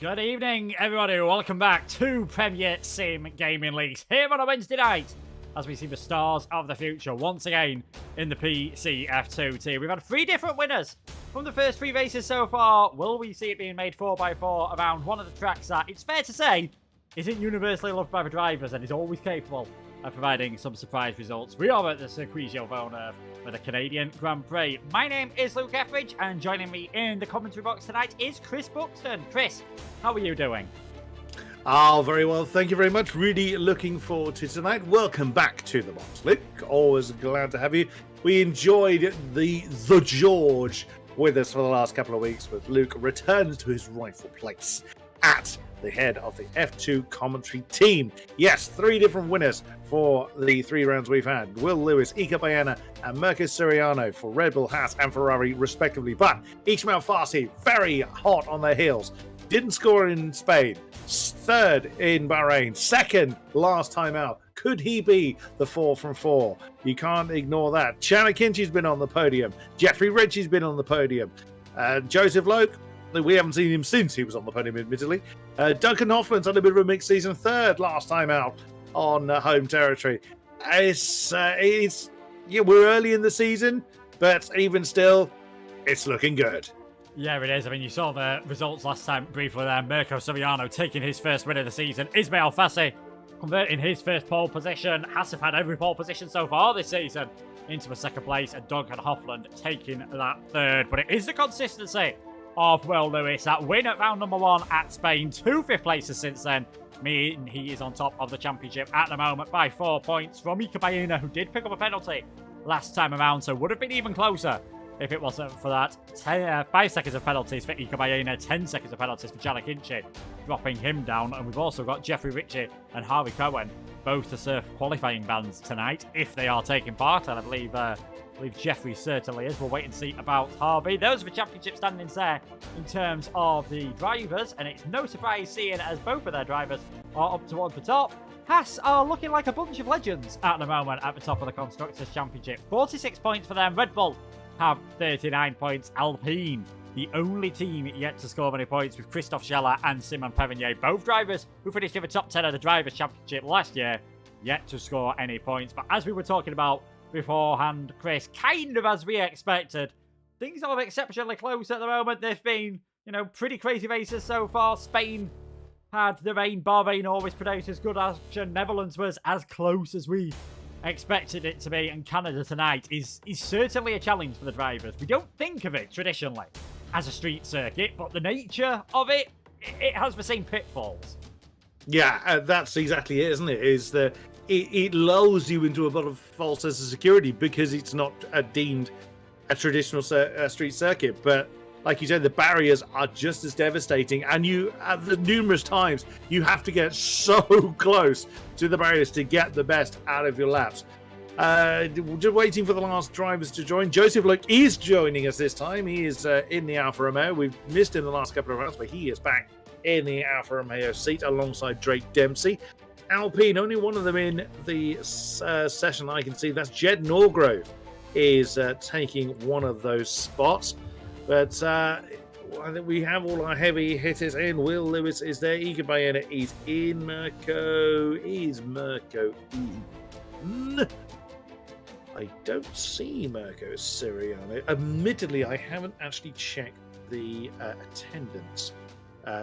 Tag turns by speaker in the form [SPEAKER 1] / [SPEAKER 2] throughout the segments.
[SPEAKER 1] Good evening, everybody. Welcome back to Premier Sim Gaming Leagues here on a Wednesday night as we see the stars of the future once again in the PCF2 tier. We've had 3 different winners from the first 3 races so far. Will we see it being made 4x4 around one of the tracks that, it's fair to say, isn't universally loved by the drivers and is always capable of providing some surprise results? We are at the PSGL for the Canadian Grand Prix. My name is Luke Etheridge, and joining me in the commentary box tonight is Chris Buxton. Chris, how are you doing?
[SPEAKER 2] Oh, very well. Thank you very much. Really looking forward to tonight. Welcome back to the box, Luke. Always glad to have you. We enjoyed the George with us for the last couple of weeks, but Luke returns to his rightful place at the head of the F2 commentary team. Yes, 3 different winners for the 3 rounds we've had. Will Lewis, Ika Baena, and Mirko Suriano for Red Bull, Haas, and Ferrari, respectively. But Ismail Farsi, very hot on their heels. Didn't score in Spain. 3rd in Bahrain. 2nd last time out. Could he be the 4 from 4? You can't ignore that. Chana Kinchi's been on the podium. Jeffrey Ritchie's been on the podium. Joseph Loke, we haven't seen him since he was on the podium, admittedly. Duncan Hoffman's had a bit of a mixed season. 3rd last time out on home territory. We're early in the season, but even still, it's looking good.
[SPEAKER 1] Yeah, it is. I mean, you saw the results last time briefly there. Mirko Suriano taking his first win of the season. Ismail Fassi converting his first pole position. Hassif had every pole position so far this season into a 2nd place, and Duncan Hoffland taking that 3rd. But it is the consistency of Will Lewis. That win at round number 1 at Spain. 2 5th places since then. He is on top of the championship at the moment by 4 points from Ika Baena, who did pick up a penalty last time around, so would have been even closer if it wasn't for that. 5 seconds of penalties for Ika Baena, 10 seconds of penalties for Chana Kinchi, dropping him down. And we've also got Jeffrey Ritchie and Harvey Cohen both to surf qualifying bans tonight, if they are taking part, and I believe Jeffrey certainly is. We'll wait and see about Harvey. Those are the championship standings there in terms of the drivers, and it's no surprise seeing as both of their drivers are up towards the top. Haas are looking like a bunch of legends at the moment at the top of the Constructors' Championship. 46 points for them. Red Bull have 39 points. Alpine, the only team yet to score many points, with Christophe Scheller and Simon Perrinier, both drivers who finished in the top 10 of the Drivers' Championship last year, yet to score any points. But as we were talking about beforehand, Chris, kind of as we expected, things are exceptionally close at the moment. There've been, pretty crazy races so far. Spain had the rain. Bahrain always produces good action. Netherlands was as close as we expected it to be, and Canada tonight is certainly a challenge for the drivers. We don't think of it traditionally as a street circuit, but the nature of it has the same pitfalls.
[SPEAKER 2] Yeah, that's exactly it, isn't it? It lulls you into a lot of false sense of security because it's not deemed a traditional street circuit. But like you said, the barriers are just as devastating, and the numerous times you have to get so close to the barriers to get the best out of your laps. Just waiting for the last drivers to join. Joseph Luke is joining us this time. He is in the Alfa Romeo. We've missed him the last couple of rounds, but he is back in the Alfa Romeo seat alongside Drake Dempsey. Alpine, only one of them in the session I can see. That's Jed Norgrove is taking one of those spots. But I think we have all our heavy hitters in. Will Lewis is there. Ika Baena is in. Mirko in? I don't see Mirko Suriano. Admittedly, I haven't actually checked the attendance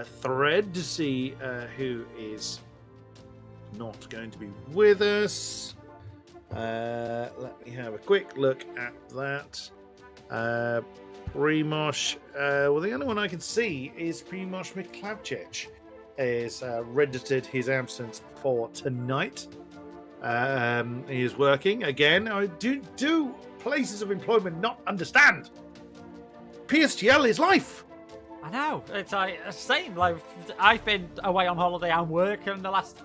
[SPEAKER 2] thread to see who is not going to be with us. Let me have a quick look at that. Primoz, the only one I can see is Primoz Miklavcic is registered his absence for tonight. He is working again. Do places of employment not understand? PSGL is life.
[SPEAKER 1] I know. It's same. Like, I've been away on holiday and work in the last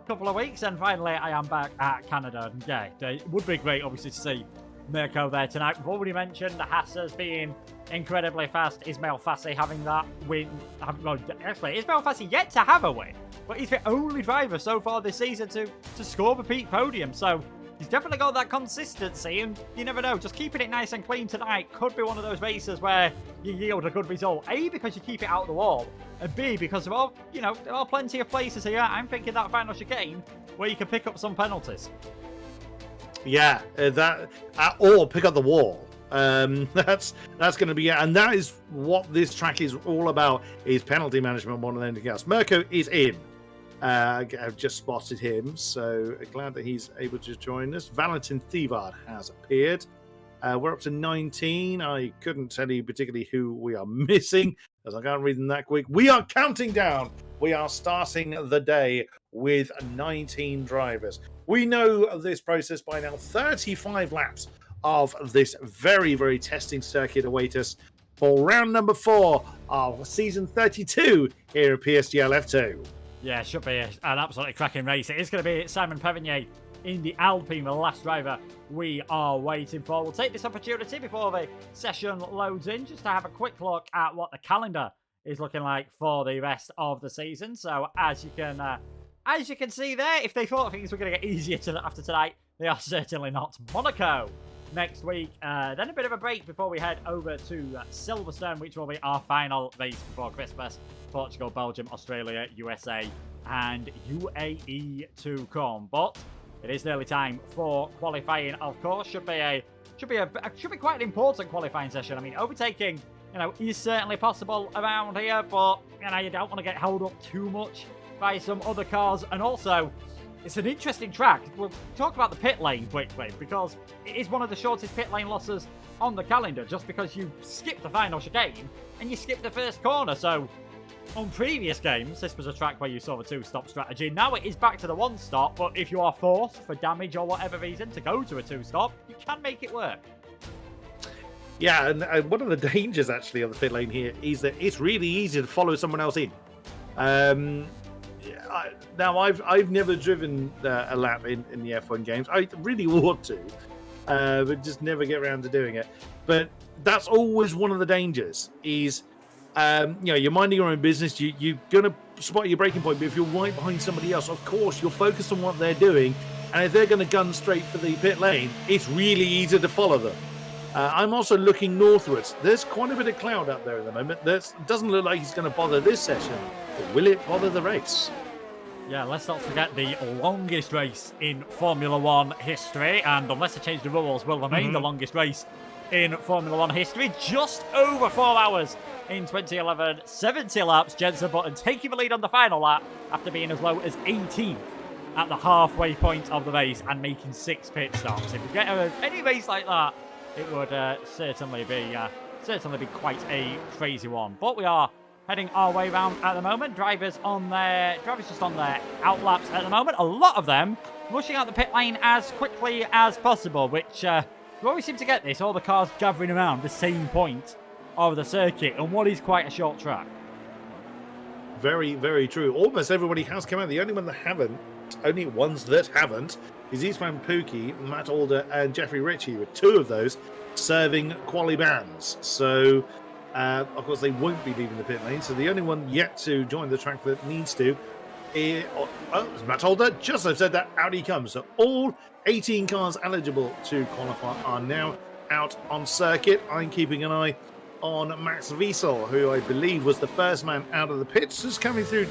[SPEAKER 1] couple of weeks, and finally I am back at Canada. And yeah, it would be great, obviously, to see Mirko there tonight. We've already mentioned the Hassers being incredibly fast. Ismail Fassi having that win. Actually, Ismail Fassi yet to have a win, but he's the only driver so far this season to score the peak podium. So He's definitely got that consistency, and you never know. Just keeping it nice and clean tonight could be one of those races where you yield a good result. A, because you keep it out of the wall, and B, because of all, there are plenty of places here. I'm thinking that final chicane where you can pick up some penalties.
[SPEAKER 2] Yeah, or pick up the wall. That's going to be it, and that is what this track is all about: is penalty management more than anything else. Mirko is in. I've just spotted him, so glad that he's able to join us. Valentin Thivard has appeared. We're up to 19. I couldn't tell you particularly who we are missing, as I can't read them that quick. We are counting down. We are starting the day with 19 drivers. We know this process by now. 35 laps of this very, very testing circuit await us for round number 4 of season 32 here at PSGL F2.
[SPEAKER 1] Yeah, it should be an absolutely cracking race. It is going to be Simon Pevigny in the Alpine, the last driver we are waiting for. We'll take this opportunity before the session loads in just to have a quick look at what the calendar is looking like for the rest of the season. So as you can see there, if they thought things were going to get easier after tonight, they are certainly not. Monaco next week, then a bit of a break before we head over to Silverstone, which will be our final race before Christmas. Portugal, Belgium, Australia, USA, and UAE to come. But it is nearly time for qualifying. Of course, should be quite an important qualifying session. I mean, overtaking, is certainly possible around here, but you don't want to get held up too much by some other cars. And also, it's an interesting track. We'll talk about the pit lane quickly, because it is one of the shortest pit lane losses on the calendar, just because you skip the final chicane and you skip the first corner. So on previous games, this was a track where you saw the 2-stop strategy. Now it is back to the 1-stop, but if you are forced for damage or whatever reason to go to a 2-stop, you can make it work.
[SPEAKER 2] Yeah, and one of the dangers actually of the pit lane here is that it's really easy to follow someone else in. Now I've never driven a lap in the F1 games. I really want to, but just never get around to doing it. But that's always one of the dangers. Is you're minding your own business. You're gonna spot your braking point, but if you're right behind somebody else, of course you're focused on what they're doing. And if they're going to gun straight for the pit lane, it's really easy to follow them. I'm also looking northwards. There's quite a bit of cloud up there at the moment. It doesn't look like it's going to bother this session, but will it bother the race?
[SPEAKER 1] Yeah, let's not forget the longest race in Formula One history, and unless they change the rules, will remain the longest race in Formula One history. Just over 4 hours in 2011, 70 laps. Jenson Button taking the lead on the final lap after being as low as 18th at the halfway point of the race and making 6 pit stops. If you get any race like that, it would certainly be quite a crazy one. But we are heading our way around at the moment. Drivers just on their out laps at the moment. A lot of them rushing out the pit lane as quickly as possible, which we always seem to get this. All the cars gathering around the same point of the circuit on what is quite a short track.
[SPEAKER 2] Very, very true. Almost everybody has come out. The only ones that haven't, is Eastman Pookie, Matt Alder, and Jeffrey Ritchie, with 2 of those serving quali bans. So, of course, they won't be leaving the pit lane. So the only one yet to join the track that needs to is Matt Alder. Just as I've said that, out he comes. So all 18 cars eligible to qualify are now out on circuit. I'm keeping an eye on Max Wiesel, who I believe was the first man out of the pits, just coming through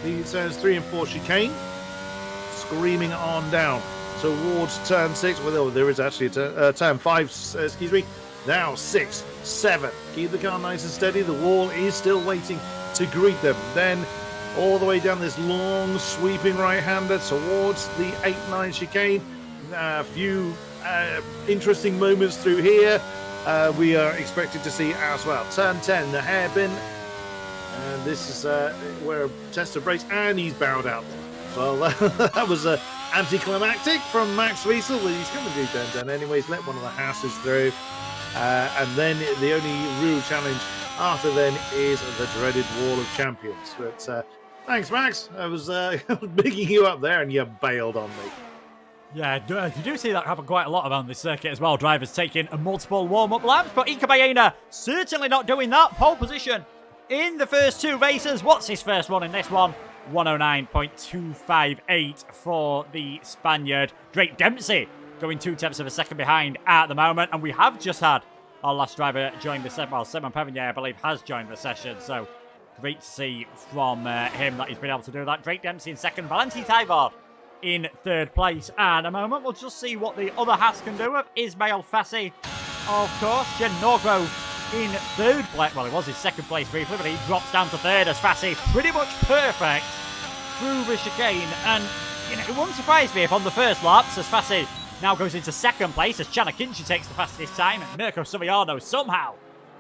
[SPEAKER 2] the turns 3 and 4 chicane, screaming on down towards turn 6. Well, there is actually a turn 5, excuse me. Now 6, 7. Keep the car nice and steady. The wall is still waiting to greet them. Then all the way down this long sweeping right-hander towards the 8-9 chicane. A few interesting moments through here. We are expected to see as well. Turn 10, the hairpin. And this is where a test of brakes, and he's bowed out. Well, that was anticlimactic from Max Wiesel, but he's going to do turn 10 anyways. Let one of the Houses through. And then the only real challenge after then is the dreaded Wall of Champions. But thanks, Max. I was bigging you up there, and you bailed on me.
[SPEAKER 1] Yeah, you do see that happen quite a lot around this circuit as well. Drivers taking multiple warm-up laps, but Ika Baena certainly not doing that. Pole position in the first 2 races. What's his first one in this one? 109.258 for the Spaniard. Drake Dempsey going 2/10 of a second behind at the moment. And we have just had our last driver join the session. Well, Simon Pevinier, I believe, has joined the session. So great to see from him that he's been able to do that. Drake Dempsey in second. Valentin Taivard in third place. And a moment, we'll just see what the other Haas can do with Ismail Fassi, of course. Jen Norgrove in third place. Well, it was his second place briefly, but he drops down to third as Fassi pretty much perfect through the chicane. And, you know, it wouldn't surprise me if on the first laps, as Fassi now goes into second place, as Chana Kinchi takes the fastest time, and Mirko Suriano somehow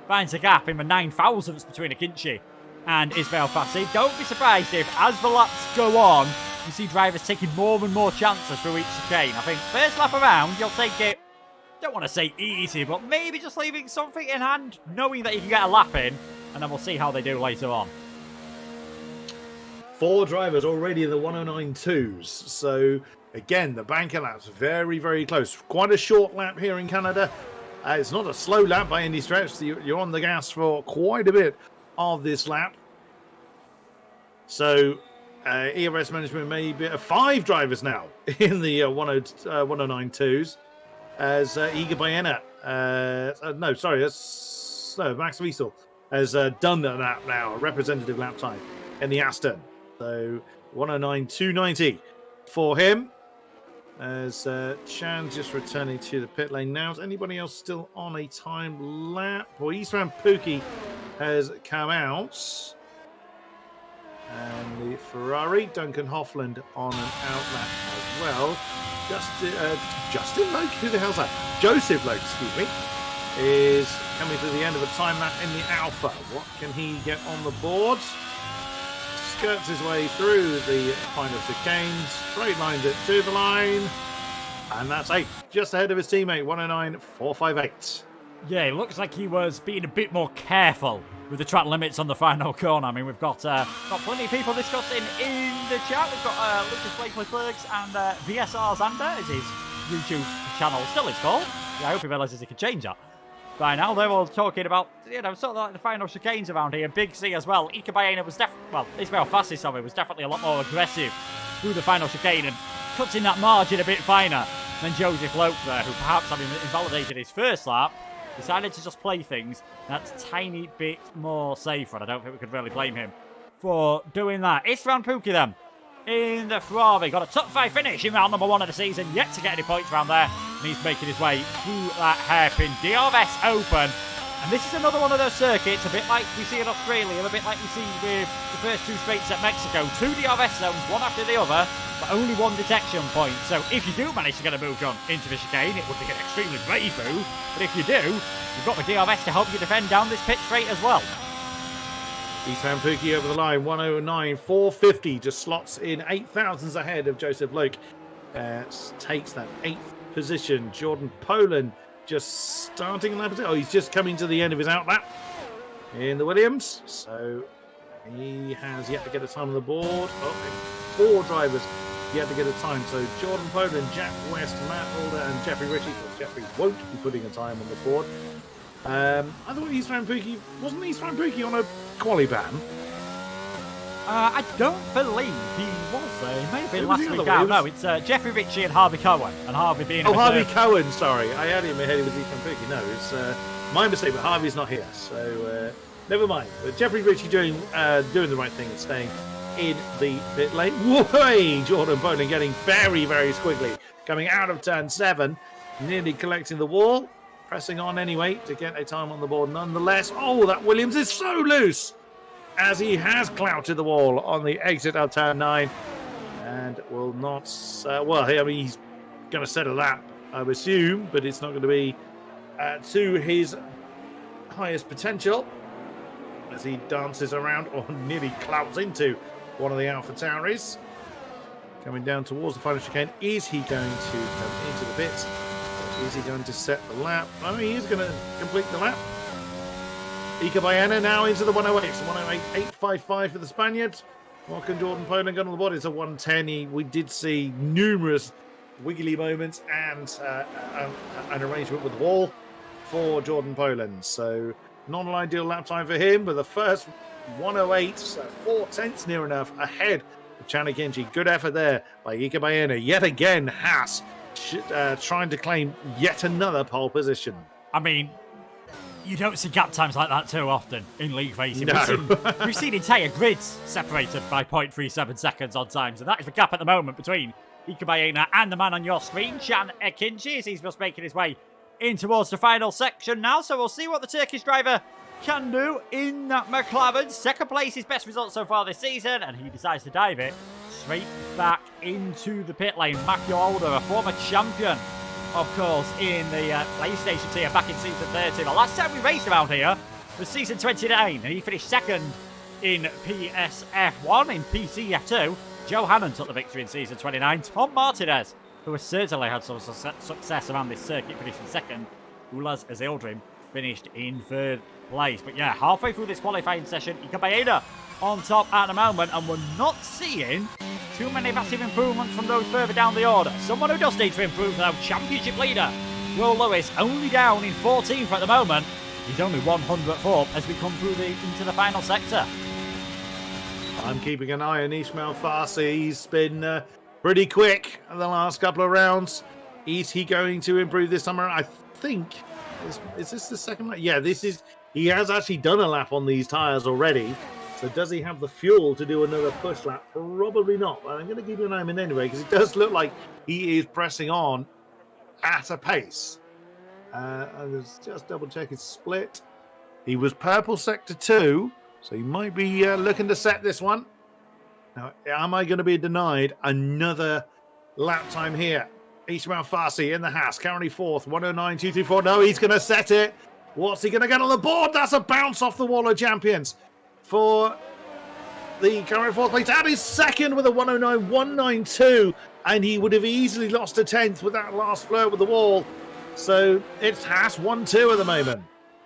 [SPEAKER 1] finds a gap in the 9 thousandths between Akinci and Ismail Fassi. Don't be surprised if, as the laps go on, you see drivers taking more and more chances through each chicane. I think first lap around, you'll take it, don't want to say easy, but maybe just leaving something in hand, knowing that you can get a lap in, and then we'll see how they do later on.
[SPEAKER 2] 4 drivers already in the 109.2s. So, again, the banker lap's very, very close. Quite a short lap here in Canada. It's not a slow lap by any stretch. So you're on the gas for quite a bit of this lap. So, ERS management may be 5 drivers now in the 109.2s. As Iga Baena, Max Wiesel has done that lap now, a representative lap time in the Aston. So 109.290 for him. As Chan's just returning to the pit lane now. Is anybody else still on a time lap? Well, Isran Pookie has come out. And the Ferrari, Duncan Hoffland on an out lap as well. Justin Loke, who the hell's that? Joseph Loke, excuse me, is coming to the end of a time lap in the Alpha. What can he get on the board? Skirts his way through the final chicanes, straight lines it to the line, and that's 8, just ahead of his teammate, 109.458.
[SPEAKER 1] Yeah, it looks like he was being a bit more careful with the track limits on the final corner. I mean, we've got plenty of people discussing in the chat. We've got Lucas Blakely Clerks and VSR Zander is his YouTube channel still it's called. Yeah, I hope he realises he can change that by now. They're all talking about, you know, sort of like the final chicanes around here. Big C as well. Ika Baena was Ismail Fassi, sorry, was definitely a lot more aggressive through the final chicane and cutting that margin a bit finer than Joseph Loke there, who perhaps having invalidated his first lap, decided to just play things that tiny bit more safer. I don't think we could really blame him for doing that. Isran Pookie then in the Ferrari. Got a top 5 finish in round number 1 of the season. Yet to get any points around there. And he's making his way through that hairpin. DRS Open. And this is another one of those circuits, a bit like we see in Australia, a bit like we see with the first 2 straights at Mexico. 2 DRS zones, one after the other, but only 1 detection point. So if you do manage to get a move on into the chicane, it would be an extremely brave move. But if you do, you've got the DRS to help you defend down this pit straight as well.
[SPEAKER 2] Isran Pookie over the line, 109.450, just slots in 8 thousandths ahead of Joseph Loke. Takes that 8th position. Jordan Poland just starting in that position. Oh, he's just coming to the end of his out lap in the Williams. So he has yet to get a time on the board. Oh, 4 drivers yet to get a time. So Jordan Poland, Jack West, Matt Alder, and Jeffrey Ritchie. Well, Jeffrey won't be putting a time on the board. I thought Isran Pookie, wasn't Isran Pookie on a quali ban?
[SPEAKER 1] I don't believe he was there. He may have been last week out. No, it's Jeffrey Ritchie and Harvey Cohen. And Harvey being
[SPEAKER 2] Harvey Cohen, sorry. I had in my head it was Isran Pookie. No, it's my mistake, but Harvey's not here. So never mind. But Jeffrey Ritchie doing the right thing and staying in the pit lane. Way, Jordan Poland getting very, very squiggly. Coming out of turn 7, nearly collecting the wall. Pressing on anyway to get a time on the board nonetheless. Oh, that Williams is so loose as he has clouted the wall on the exit of turn 9 and will not, he's going to set a lap, I would assume, but it's not going to be to his highest potential as he dances around or nearly clouts into one of the Alpha Tauris. Coming down towards the final chicane. Is he going to come into the pits? Is he going to set the lap? Oh, he is going to complete the lap. Ika Baena now into the 108. So 108.855 for the Spaniard. What can Jordan Poland get on the board? It's a 110. We did see numerous wiggly moments and an arrangement with the wall for Jordan Poland. So not an ideal lap time for him, but the first 108, so 4 tenths near enough ahead of Chana Kinchi. Good effort there by Ika Baena. Yet again, Haas trying to claim yet another pole position.
[SPEAKER 1] I mean, you don't see gap times like that too often in league racing.
[SPEAKER 2] No.
[SPEAKER 1] We've seen entire grids separated by 0.37 seconds on times, and that is the gap at the moment between Ika Baena and the man on your screen, Can Ekinci, as he's just making his way in towards the final section now. So we'll see what the Turkish driver can do in that McLaren. Second place, his best result so far this season, and he decides to dive it straight back into the pit lane. Matthew Older, a former champion, of course, in the PlayStation tier back in season 30. The last time we raced around here was season 29, and he finished second in PSF1. In PCF2, Joe Hannon took the victory in season 29. Tom Martinez, who has certainly had some success around this circuit, finished in second. Ulas Azildrim finished in third place. But yeah, halfway through this qualifying session, Ika Baena on top at the moment, and we're not seeing too many massive improvements from those further down the order. Someone who does need to improve, though, championship leader Will Lewis, only down in 14th at the moment. He's only 100th up as we come through into the final sector.
[SPEAKER 2] I'm keeping an eye on Ismail Farsi. He's been pretty quick in the last couple of rounds. Is he going to improve this summer? I think. Is this the second lap? Yeah, this is. He has actually done a lap on these tyres already. So does he have the fuel to do another push lap? Probably not. But I'm going to give you an eye on anyway, because it does look like he is pressing on at a pace. Let's just double check his split. He was purple sector 2, so he might be looking to set this one. Now, am I going to be denied another lap time here? Ismail Farsi in the Haas, currently 4th, 109.234. No, he's going to set it. What's he going to get on the board? That's a bounce off the wall of champions for the current 4th place. That is second with a 109.192, and he would have easily lost a 10th with that last flirt with the wall. So it's Haas 1-2 at the moment.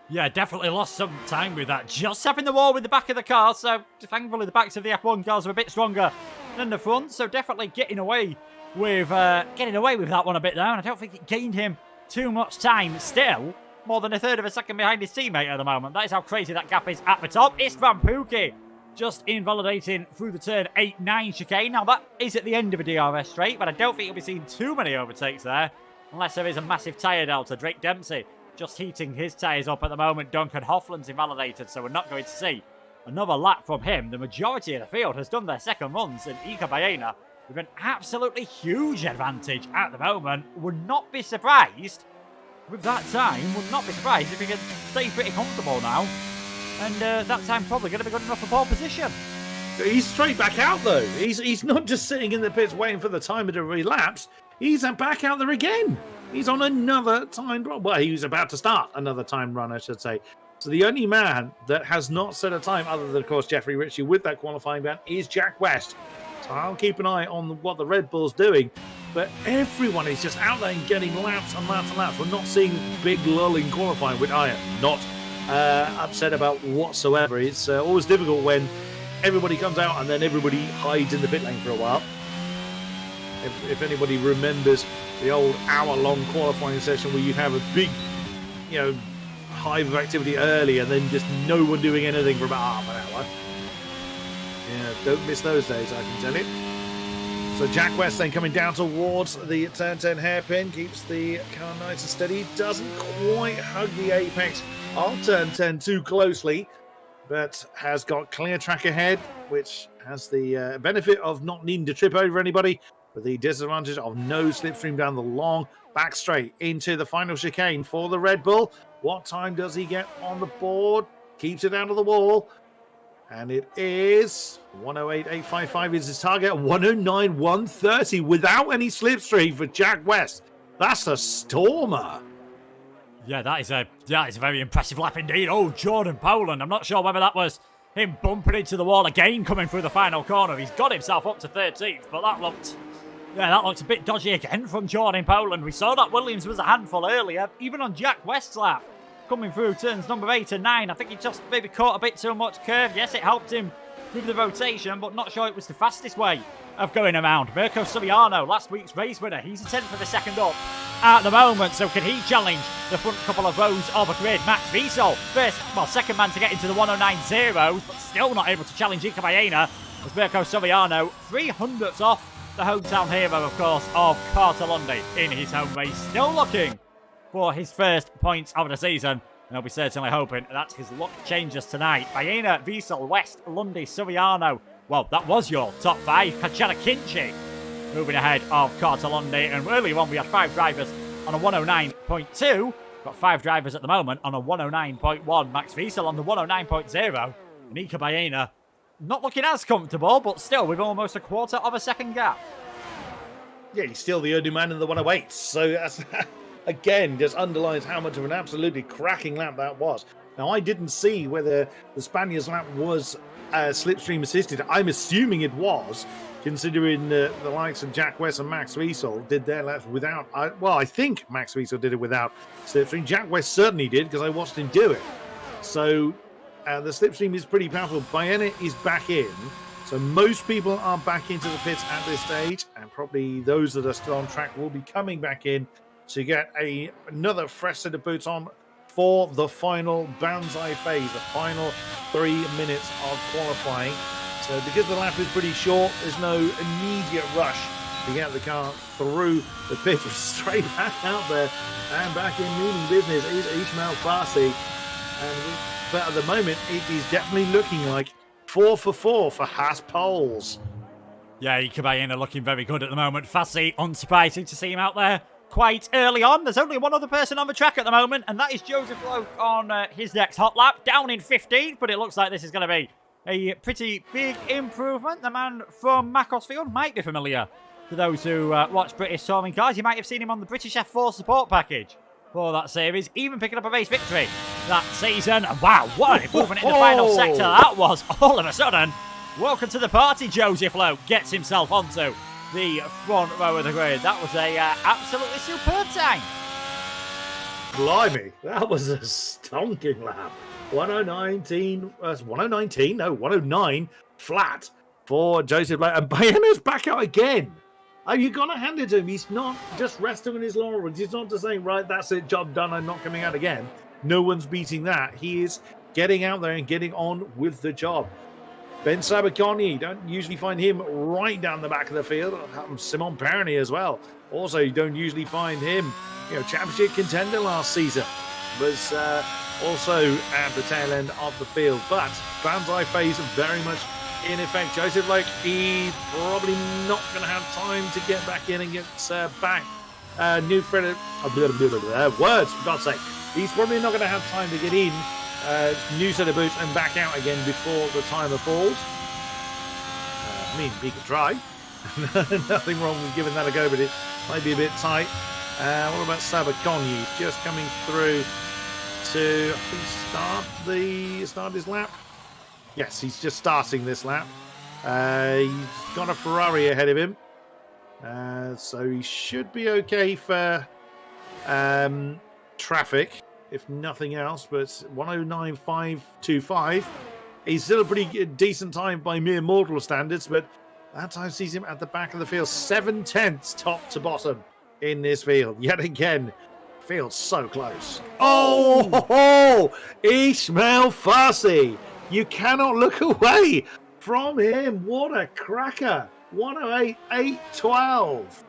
[SPEAKER 1] Yeah, definitely lost some time with that. Just tapping the wall with the back of the car, so thankfully the backs of the F1 cars are a bit stronger than the front, so definitely getting away with that one a bit down. I don't think it gained him too much time. Still, more than a third of a second behind his teammate at the moment. That is how crazy that gap is at the top. Istvan Pukki just invalidating through the turn 8-9 chicane. Now, that is at the end of a DRS straight, but I don't think you'll be seeing too many overtakes there, unless there is a massive tyre delta. Drake Dempsey just heating his tyres up at the moment. Duncan Hoffland's invalidated, so we're not going to see another lap from him. The majority of the field has done their second runs, and Ika Baena with an absolutely huge advantage at the moment. Would not be surprised with that time. Would not be surprised if he can stay pretty comfortable now. And that time probably going to be good enough for pole position.
[SPEAKER 2] He's straight back out, though. He's not just sitting in the pits waiting for the timer to relapse. He's back out there again. He's on another timed run. Well, he was about to start another timed run, I should say. So the only man that has not set a time, other than, of course, Jeffrey Ritchie with that qualifying ban, is Jack West. So I'll keep an eye on what the Red Bull's doing. But everyone is just out there and getting laps and laps and laps. We're not seeing big lull in qualifying, which I am not upset about whatsoever. It's always difficult when everybody comes out and then everybody hides in the pit lane for a while. If anybody remembers the old hour-long qualifying session where you have a big, hive of activity early and then just no one doing anything for about half an hour. Yeah, don't miss those days, I can tell you. So Jack West then coming down towards the turn 10 hairpin, keeps the car nice and steady, doesn't quite hug the apex of turn 10 too closely, but has got clear track ahead, which has the benefit of not needing to trip over anybody, with the disadvantage of no slipstream down the long back straight into the final chicane for the Red Bull. What time does he get on the board? Keeps it out of the wall. And it is 108.855 is his target. 109.130 without any slipstream for Jack West. That's a stormer.
[SPEAKER 1] Yeah, that is a very impressive lap indeed. Oh, Jordan Poland. I'm not sure whether that was him bumping into the wall again coming through the final corner. He's got himself up to 13th, but that looked a bit dodgy again from Jordan Poland. We saw that Williams was a handful earlier, even on Jack West's lap. Coming through turns number 8 and 9. I think he just maybe caught a bit too much curve. Yes, it helped him with the rotation, but not sure it was the fastest way of going around. Mirko Soriano, last week's race winner. He's a 10th for the second up at the moment, so can he challenge the front couple of rows of a grid? Max Wiesel, second man to get into the 109.0, but still not able to challenge Ika Baena, as Mirko Soriano 300ths off the hometown hero, of course, of Cartalundi in his home race. Still looking for his first points of the season. And I'll be certainly hoping that his luck changes tonight. Baena, Wiesel, West, Lundy, Suriano. Well, that was your top 5. Kachana Kinchi moving ahead of Cartalundi. And earlier on, we had 5 drivers on a 109.2. Got 5 drivers at the moment on a 109.1. Max Wiesel on the 109.0. And Ika Baena not looking as comfortable, but still with almost a quarter of a second gap.
[SPEAKER 2] Yeah, he's still the only man in the 108. So that's, again, just underlines how much of an absolutely cracking lap that was. Now, I didn't see whether the Spaniard's lap was slipstream assisted. I'm assuming it was, considering the likes of Jack West and Max Wiesel did their laps without... I think Max Wiesel did it without slipstream. Jack West certainly did, because I watched him do it. So the slipstream is pretty powerful. Baena is back in. So most people are back into the pits at this stage, and probably those that are still on track will be coming back in to get another fresh set of boots on for the final Banzai phase, the final 3 minutes of qualifying. So because the lap is pretty short, there's no immediate rush to get the car through the pits. Straight back out there and back in meaning business is Ismail Farsi. But at the moment, it is definitely looking like 4 for 4 for Haas poles.
[SPEAKER 1] Yeah, Ika Baena looking very good at the moment. Fassi, unsurprising to see him out there quite early on. There's only one other person on the track at the moment, and that is Joseph Lowe on his next hot lap, down in 15th, but it looks like this is going to be a pretty big improvement. The man from Macclesfield might be familiar to those who watch British touring cars. You might have seen him on the British F4 support package for that series, even picking up a race victory that season. And wow, what an improvement in the final sector that was all of a sudden. Welcome to the party, Joseph Lowe gets himself onto the front row of the grid. That was a absolutely superb time.
[SPEAKER 2] Blimey, that was a stonking lap. 109 flat for Joseph Lowe. And Baena's back out again. Oh, you're going to hand it to him. He's not just resting on his laurels. He's not just saying, right, that's it, job done, I'm not coming out again. No one's beating that. He is getting out there and getting on with the job. Ben Sabaconi, you don't usually find him right down the back of the field. Simon Perny as well. Also, you don't usually find him, championship contender last season. Was also at the tail end of the field. But Banzai phase very much in effect. Joseph Lowe, he's probably not going to have time to get back in and get back. New friend, words, for God's sake. He's probably not going to have time to get in. New set of boots and back out again before the timer falls. He could try. Nothing wrong with giving that a go, but it might be a bit tight. What about Sabaconi? He's just coming through to start his lap. Yes, he's just starting this lap. He's got a Ferrari ahead of him. So he should be okay for traffic, if nothing else. But 109.525 is still a pretty decent time by mere mortal standards. But that time sees him at the back of the field. 7/10 top to bottom in this field. Yet again, feels so close. Oh, Ismail Farsi. You cannot look away from him. What a cracker. 108.812.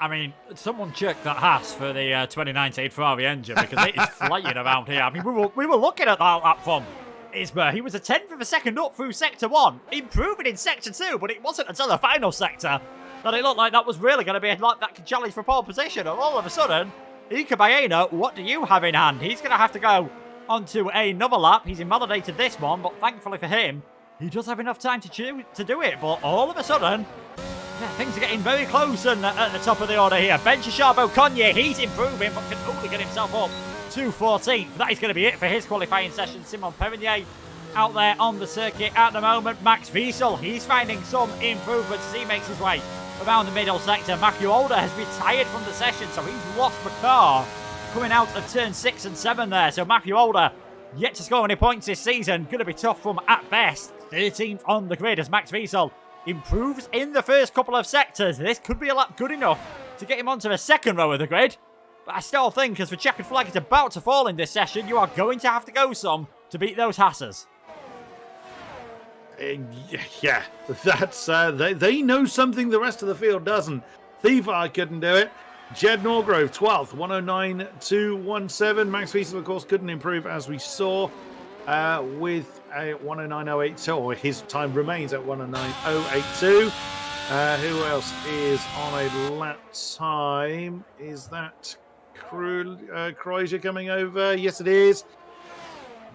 [SPEAKER 1] I mean, someone checked that Haas for the 2019 Ferrari engine, because it is flying around here. I mean, we were looking at that lap from Isma. He was a 10th of a second up through Sector 1, improving in Sector 2, but it wasn't until the final sector that it looked like that was really going to be like that could challenge for pole position. And all of a sudden, Ika Baena, what do you have in hand? He's going to have to go onto another lap. He's invalidated this one, but thankfully for him, he does have enough time to do it. But all of a sudden, things are getting very close and at the top of the order here. Ben Shishabo Konye, he's improving, but can only get himself up to 14th. That is going to be it for his qualifying session. Simon Pernier out there on the circuit at the moment. Max Wiesel, he's finding some improvements as he makes his way around the middle sector. Matthew Older has retired from the session, so he's lost the car coming out of turn 6 and 7 there. So Matthew Older, yet to score any points this season. Going to be tough from, at best, 13th on the grid as Max Wiesel improves in the first couple of sectors. This could be a lap good enough to get him onto the second row of the grid. But I still think, as the checkered flag is about to fall in this session, you are going to have to go some to beat those Hassers.
[SPEAKER 2] Yeah, that's they know something the rest of the field doesn't. Thievard couldn't do it. Jed Norgrove, 12th, 109.217. Max Wiesel, of course, couldn't improve as we saw with a 109.082, or his time remains at 109.082. Who else is on a lap time? Is that Kreuzer coming over? Yes, it is.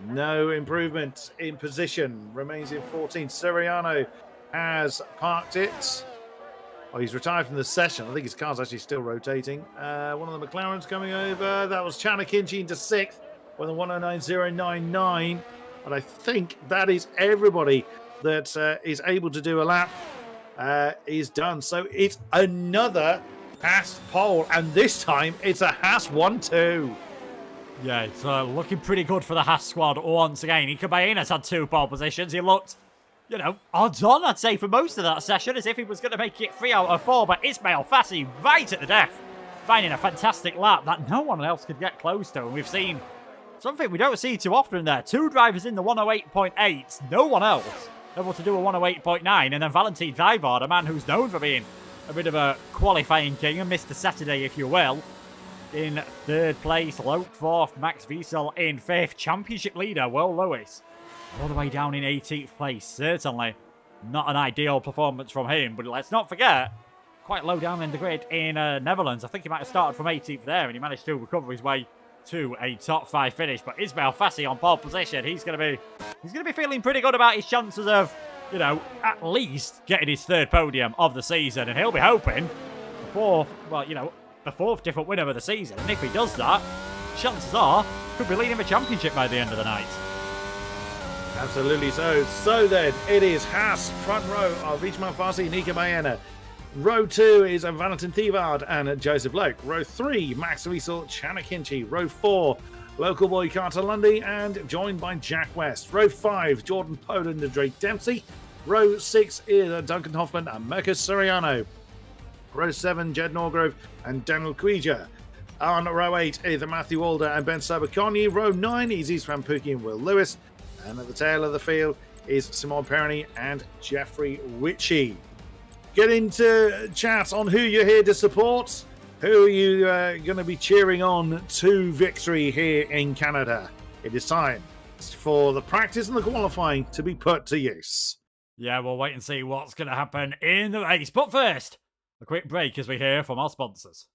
[SPEAKER 2] No improvement in position. Remains in 14th. Soriano has parked it. Oh, he's retired from the session. I think his car's actually still rotating. One of the McLarens coming over. That was Chanakinchi into 6th with a 109.099. But I think that is everybody that is able to do a lap is done. So it's another Haas pole. And this time it's a Haas 1-2.
[SPEAKER 1] Yeah, it's looking pretty good for the Haas squad once again. Ikabayena's had 2 pole positions. He looked, you know, odds on, I'd say, for most of that session, as if he was going to make it 3 out of 4. But Ismail Fassi, right at the death, finding a fantastic lap that no one else could get close to. And we've seen something we don't see too often there. 2 drivers in the 108.8, no one else able to do a 108.9. And then Valentin Thievard, a man who's known for being a bit of a qualifying king, and Mr. Saturday, if you will, in 3rd place. Loke 4th, Max Wiesel in 5th. Championship leader, Will Lewis, all the way down in 18th place. Certainly not an ideal performance from him, but let's not forget, quite low down in the grid in Netherlands. I think he might have started from 18th there, and he managed to recover his way to a top 5 finish. But Ismail Fassi on pole position, he's going to be feeling pretty good about his chances of, you know, at least getting his 3rd podium of the season, and he'll be hoping for, well, you know, the 4th different winner of the season. And if he does that, chances are could be leading the championship by the end of the night.
[SPEAKER 2] Absolutely so. So then, it is Haas, front row of Richmond Fassi, Nika Bayena. Row 2 is Valentin Thievard and Joseph Loke. Row 3, Max Wiesel, Chanakinchi. Row 4, local boy Carter Lundy, and joined by Jack West. Row 5, Jordan Poland and Drake Dempsey. Row 6 is Duncan Hoffman and Marcus Soriano. Row 7, Jed Norgrove and Daniel Kreuzer. On row 8 is Matthew Alder and Ben Sabaconi. Row 9 is Isran Pookie and Will Lewis. And at the tail of the field is Simon Perroni and Jeffrey Ritchie. Get into chat on who you're here to support. Who are you going to be cheering on to victory here in Canada? It is time for the practice and the qualifying to be put to use.
[SPEAKER 1] Yeah, we'll wait and see what's going to happen in the race. But first, a quick break as we hear from our sponsors.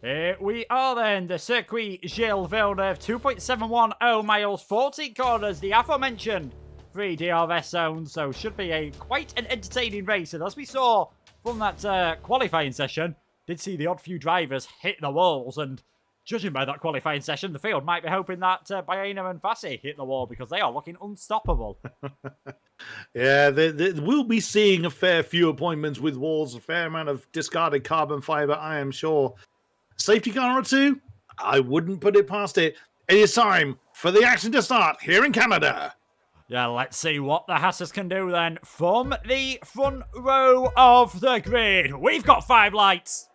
[SPEAKER 1] Here we are then, the Circuit Gilles Villeneuve, 2.710 miles, 40 corners, the aforementioned 3 DRS zones, so should be quite an entertaining race. And as we saw from that qualifying session, did see the odd few drivers hit the walls, and judging by that qualifying session, the field might be hoping that Baena and Fassi hit the wall, because they are looking unstoppable.
[SPEAKER 2] Yeah, we'll be seeing a fair few appointments with walls, a fair amount of discarded carbon fibre, I am sure. Safety car or 2? I wouldn't put it past it. It is time for the action to start here in Canada.
[SPEAKER 1] Yeah, let's see what the Hassers can do then. From the front row of the grid, we've got 5 lights.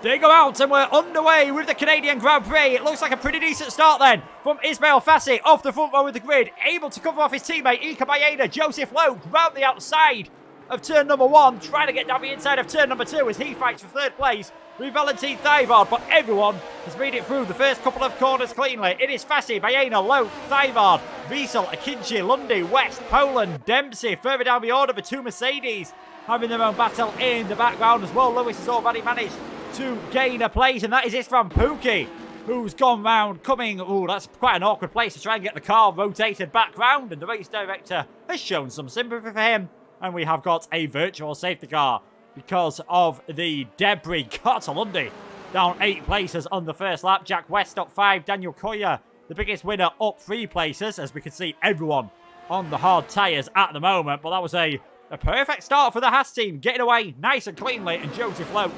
[SPEAKER 1] They go out and we're underway with the Canadian Grand Prix. It looks like a pretty decent start then from Ismail Fassi off the front row of the grid, able to cover off his teammate Ika Baena. Joseph Lowe round the outside of turn number 1, trying to get down the inside of turn number 2 as he fights for 3rd place with Valentin Thievard, but everyone has made it through the first couple of corners cleanly. It is Fassi, Baena, Lowe, Thievard, Wiesel, Akinci, Lundy, West, Poland, Dempsey. Further down the order, the 2 Mercedes having their own battle in the background as well. Lewis has already managed to gain a place, and that is Isran Pookie, who's gone round, coming. Oh, that's quite an awkward place to try and get the car rotated back round, and the race director has shown some sympathy for him. And we have got a virtual safety car because of the debris. Carter Lundy down 8 places on the first lap. Jack West up 5. Daniel Koya, the biggest winner up 3 places, as we can see everyone on the hard tyres at the moment. But that was a perfect start for the Haas team, getting away nice and cleanly, and Joseph Lowe,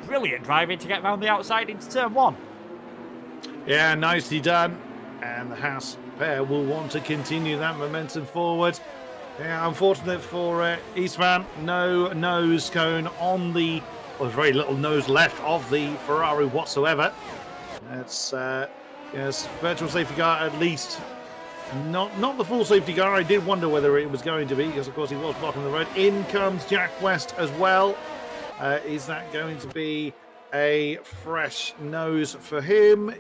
[SPEAKER 1] brilliant driving to get round the outside into turn 1.
[SPEAKER 2] Yeah, nicely done. And the Haas pair will want to continue that momentum forward. Yeah, unfortunate for Istvan, no nose cone on the, well, very little nose left of the Ferrari whatsoever. That's yes, virtual safety car at least. Not the full safety car. I did wonder whether it was going to be, because of course he was blocking the road. In comes Jack West as well. Is that going to be a fresh nose for him?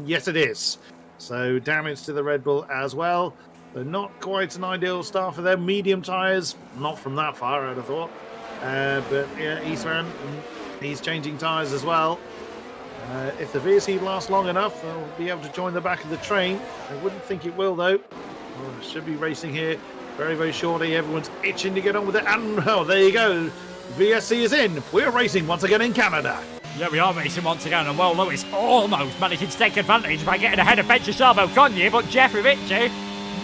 [SPEAKER 2] Yes, it is. So damage to the Red Bull as well. So not quite an ideal start for them. Medium tyres, not from that far, I'd have thought. But yeah, Istvan, he's changing tyres as well. If the VSC lasts long enough, they'll be able to join the back of the train. I wouldn't think it will, though. Should be racing here very, very shortly. Everyone's itching to get on with it. And, oh, there you go. VSC is in. We're racing once again in Canada.
[SPEAKER 1] Yeah, we are racing once again, and Will Lewis almost managing to take advantage by getting ahead of Benchesabo Conye, but Jeffrey Ritchie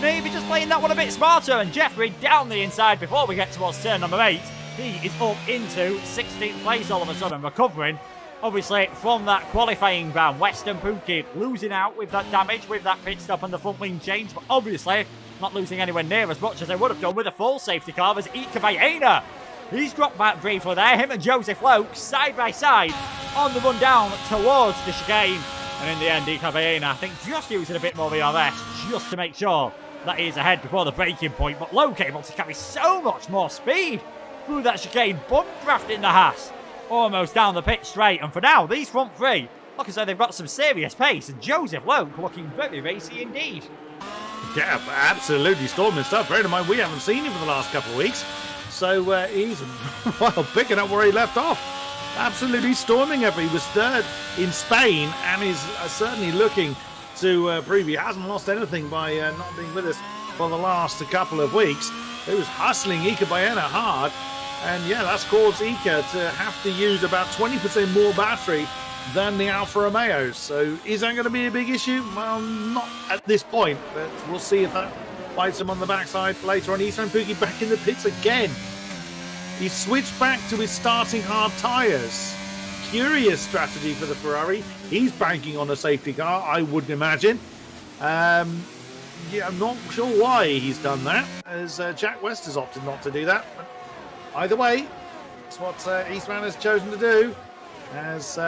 [SPEAKER 1] maybe just playing that one a bit smarter, and Jeffrey down the inside before we get towards turn number 8. He is up into 16th place all of a sudden, recovering, obviously, from that qualifying ban. Western Pookie losing out with that damage, with that pit stop and the front wing change, but obviously not losing anywhere near as much as they would have done with a full safety car as Ika Baena. He's dropped back briefly there. Him and Joseph Lowe side by side on the run down towards the chicane. And in the end, Ika Baena, I think, just using a bit more VRS just to make sure that he's ahead before the braking point. But Lowe able to carry so much more speed through that chicane, bump drafting the Haas almost down the pit straight. And for now, these front 3 look as though they've got some serious pace. And Joseph Lowe looking very racy indeed.
[SPEAKER 2] Yeah, absolutely storming stuff. Bear in mind, we haven't seen him for the last couple of weeks. So he's, well, picking up where he left off. Absolutely storming everything. He was 3rd in Spain and is certainly looking to prove he hasn't lost anything by not being with us for the last couple of weeks. He was hustling Ika Baena hard. And yeah, that's caused Ika to have to use about 20% more battery than the Alfa Romeos. So is that going to be a big issue? Well, not at this point, but we'll see if that bites him on the backside later on. Istvan Pookie back in the pits again. He switched back to his starting hard tyres. Curious strategy for the Ferrari. He's banking on a safety car, I would imagine. Yeah, I'm not sure why he's done that, as Jack West has opted not to do that. But either way, it's what Istvan has chosen to do, as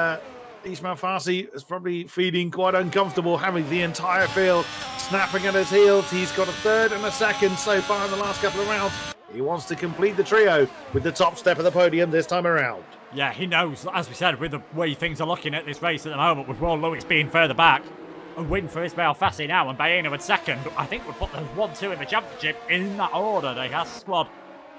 [SPEAKER 2] Istvan Farsi is probably feeling quite uncomfortable having the entire field snapping at his heels. He's got a 3rd and a 2nd so far in the last couple of rounds. He wants to complete the trio with the top step of the podium this time around.
[SPEAKER 1] Yeah, he knows, as we said, with the way things are looking at this race at the moment, with Will Lewis being further back. A win for Ismail Fassi now, and Baena at 2nd, I think would put those 1-2 in the championship in that order. The Haas squad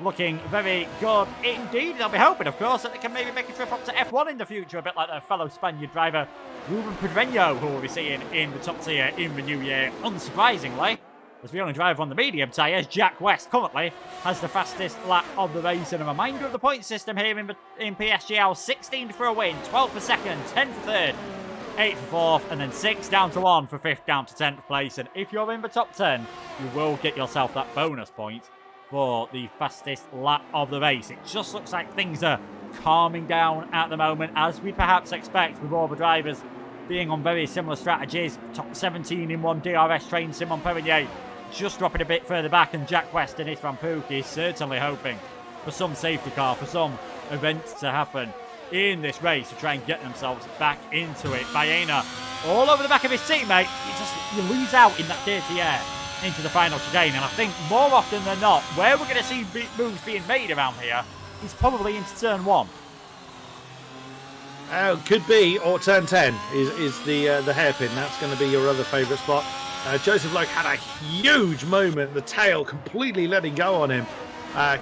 [SPEAKER 1] looking very good indeed. They'll be hoping, of course, that they can maybe make a trip up to F1 in the future, a bit like their fellow Spaniard driver, Ruben Pedreño, who we'll be seeing in the top tier in the new year, unsurprisingly. As the only driver on the medium tyres, Jack West currently has the fastest lap of the race. And a reminder of the point system here in PSGL: 16 for a win, 12 for 2nd, 10 for 3rd, 8 for 4th, and then 6 down to 1 for 5th down to 10th place. And if you're in the top 10, you will get yourself that bonus point for the fastest lap of the race. It just looks like things are calming down at the moment, as we perhaps expect, with all the drivers being on very similar strategies. Top 17 in one DRS train, Simon Perignier just dropping a bit further back, and Jack West and Istvan Pookie certainly hoping for some safety car, for some event to happen in this race to try and get themselves back into it. Baena all over the back of his teammate. You lose out in that dirty air into the final chicane, and I think more often than not, where we're going to see moves being made around here is probably into turn 1.
[SPEAKER 2] Could be, or turn 10 is the hairpin. That's going to be your other favourite spot. Joseph Lowe had a huge moment, the tail completely letting go on him,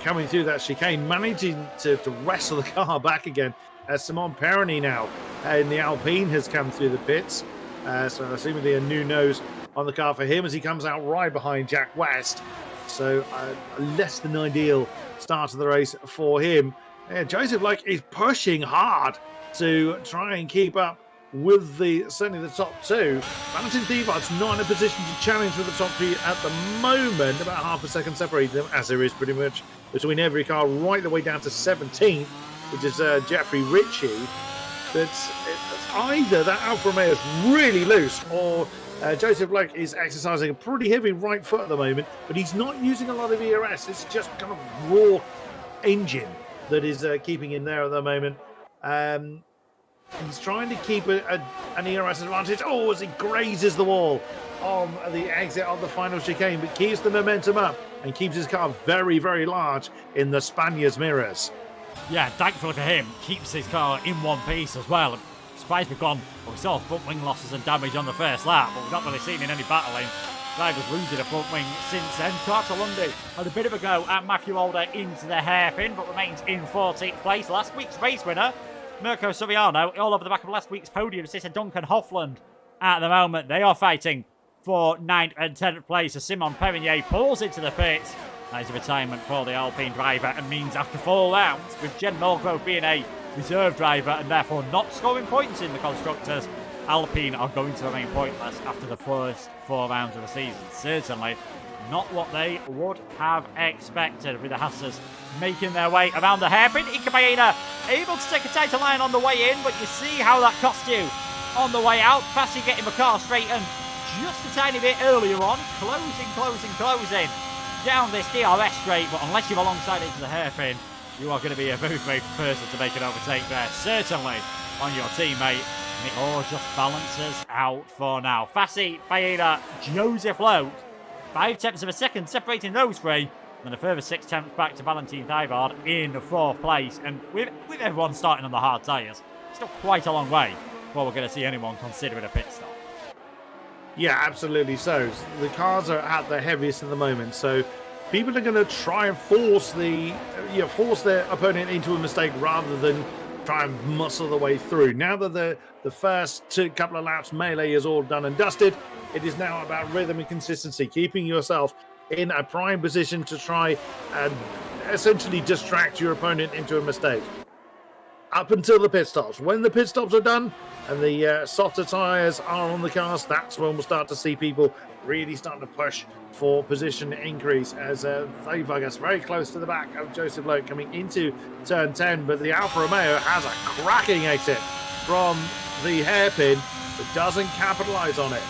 [SPEAKER 2] coming through that chicane, managing to wrestle the car back again. Simon Perigny now in the Alpine has come through the pits, so seemingly a new nose on the car for him as he comes out right behind Jack West. So a less than ideal start of the race for him. Joseph Lowe is pushing hard to try and keep up with certainly the top two. Valentin Thievart's not in a position to challenge for the top three at the moment. About half a second separating them, as there is pretty much between every car, right the way down to 17th, which is Jeffrey Ritchie. But it's either that Alfa Romeo is really loose, or Joseph Loke is exercising a pretty heavy right foot at the moment, but he's not using a lot of ERS. It's just kind of raw engine that is keeping him there at the moment. He's trying to keep an ERS advantage. Oh, as he grazes the wall on the exit of the final chicane, but keeps the momentum up and keeps his car very, very large in the Spaniard's mirrors.
[SPEAKER 1] Yeah, thankfully for him, keeps his car in one piece as well. Surprised we saw front wing losses and damage on the first lap, but we've not really seen in any battling. Drivers losing a front wing since then. Carter Lundy had a bit of a go at Matthew Alder into the hairpin, but remains in 14th place. Last week's race winner, Mirko Soriano, all over the back of last week's podium sitter Duncan Hoffland. At the moment, they are fighting for 9th and 10th place as Simon Perrinier pulls into the pits. That is a retirement for the Alpine driver and means after 4 rounds, with Jen Mulgrove being a reserve driver and therefore not scoring points in the Constructors, Alpine are going to remain pointless after the first 4 rounds of the season. Certainly not what they would have expected, with the Hassers making their way around the hairpin. Ika Baena able to take a tighter line on the way in, but you see how that cost you on the way out. Fassi getting the car straightened just a tiny bit earlier on, closing down this DRS straight, but unless you're alongside into the hairpin, you are going to be a very brave person to make an overtake there, certainly on your teammate, and it all just balances out for now. Fassi, Baena, Joseph Loke, 5/10 of a second separating those three, and a further 6/10 back to Valentin Thievaart in 4th place, and with everyone starting on the hard tyres, still quite a long way before we're going to see anyone considering a pit stop.
[SPEAKER 2] Yeah, absolutely so. The cars are at their heaviest at the moment, so people are going to try and force their opponent into a mistake rather than try and muscle the way through. Now that the first couple of laps melee is all done and dusted, it is now about rhythm and consistency, keeping yourself in a prime position to try and essentially distract your opponent into a mistake. Up until the pit stops. When the pit stops are done and the softer tyres are on the cars, that's when we'll start to see people really starting to push for position increase, as Thievaart gets very close to the back of Joseph Loke coming into turn 10, but the Alfa Romeo has a cracking exit from the hairpin but doesn't capitalise on it.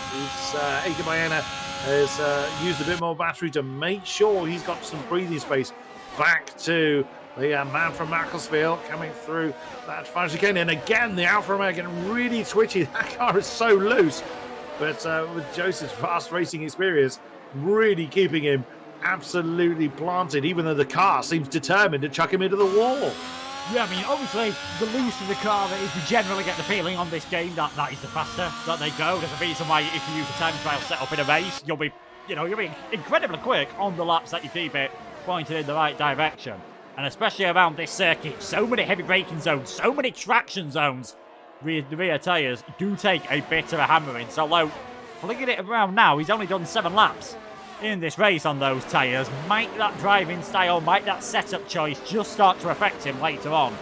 [SPEAKER 2] Ika Baena has used a bit more battery to make sure he's got some breathing space back to the man from Macclesfield coming through that final chicane. And again, the Alfa Romeo getting really twitchy. That car is so loose. But with Joseph's vast racing experience, really keeping him absolutely planted, even though the car seems determined to chuck him into the wall.
[SPEAKER 1] Yeah, I mean, obviously, the looser the car is, we generally get the feeling on this game that is the faster that they go. There's a reason why if you use a time trial set up in a race, you'll be incredibly quick on the laps that you keep it pointed in the right direction. And especially around this circuit, so many heavy braking zones, so many traction zones. The rear tyres do take a bit of a hammering. So Lowe, flinging it around now, he's only done 7 laps in this race on those tyres. Might that driving style, might that setup choice just start to affect him later on?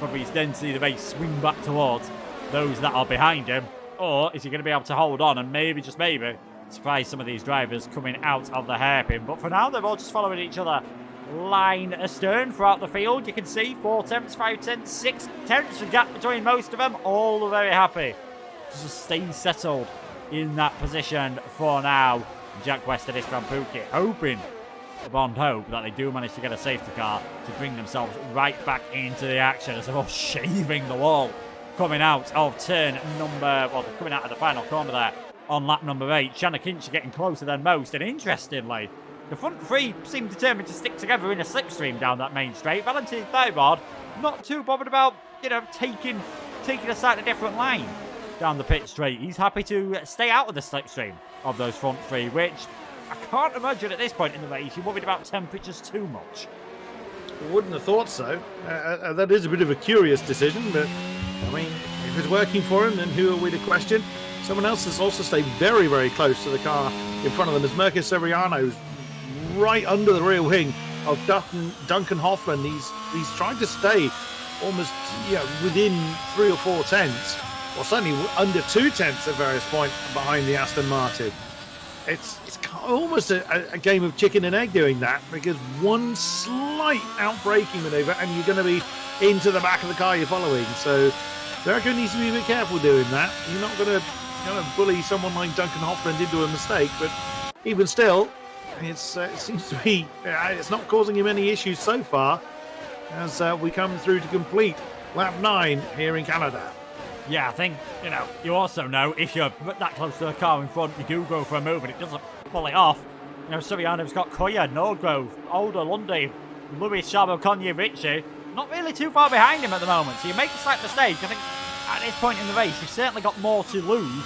[SPEAKER 1] Could we then see the race swing back towards those that are behind him? Or is he going to be able to hold on and maybe, just maybe, surprise some of these drivers coming out of the hairpin? But for now, they're all just following each other line astern throughout the field. You can see 4/10, 5/10, 6/10, the gap between most of them. All are very happy just staying settled in that position for now. Jack West and Istvan Pukki hoping beyond hope that they do manage to get a safety car to bring themselves right back into the action as they're all shaving the wall coming out of they're coming out of the final corner there on lap number 8. Shanna Kinch getting closer than most, and interestingly, the front three seem determined to stick together in a slipstream down that main straight. Valentin Thievaart not too bothered about, taking a slightly different line down the pit straight. He's happy to stay out of the slipstream of those front three, which I can't imagine at this point in the race you're worried about temperatures too much.
[SPEAKER 2] Wouldn't have thought so. That is a bit of a curious decision, but I mean, if it's working for him, then who are we to question? Someone else has also stayed very, very close to the car in front of them as Mirko Soriano's right under the rear wing of Duncan Hoffman. He's trying to stay almost within 3 or 4 tenths, well, certainly under 2/10 at various points behind the Aston Martin. It's almost a game of chicken and egg doing that, because one slight outbraking manoeuvre and you're going to be into the back of the car you're following. So the reckon needs to be a bit careful doing that. You're not going to kind of bully someone like Duncan Hoffman into a mistake, but even still, it seems to be it's not causing him any issues so far as we come through to complete lap 9 here in Canada.
[SPEAKER 1] Yeah, I think, you also know if you're that close to the car in front, you do go for a move and it doesn't pull it off. Soriano's got Koya, Nordgrove, Alder, Lundy, Lewis, Charbel, Conye, Ritchie. Not really too far behind him at the moment, so you make a slight mistake. I think at this point in the race, you've certainly got more to lose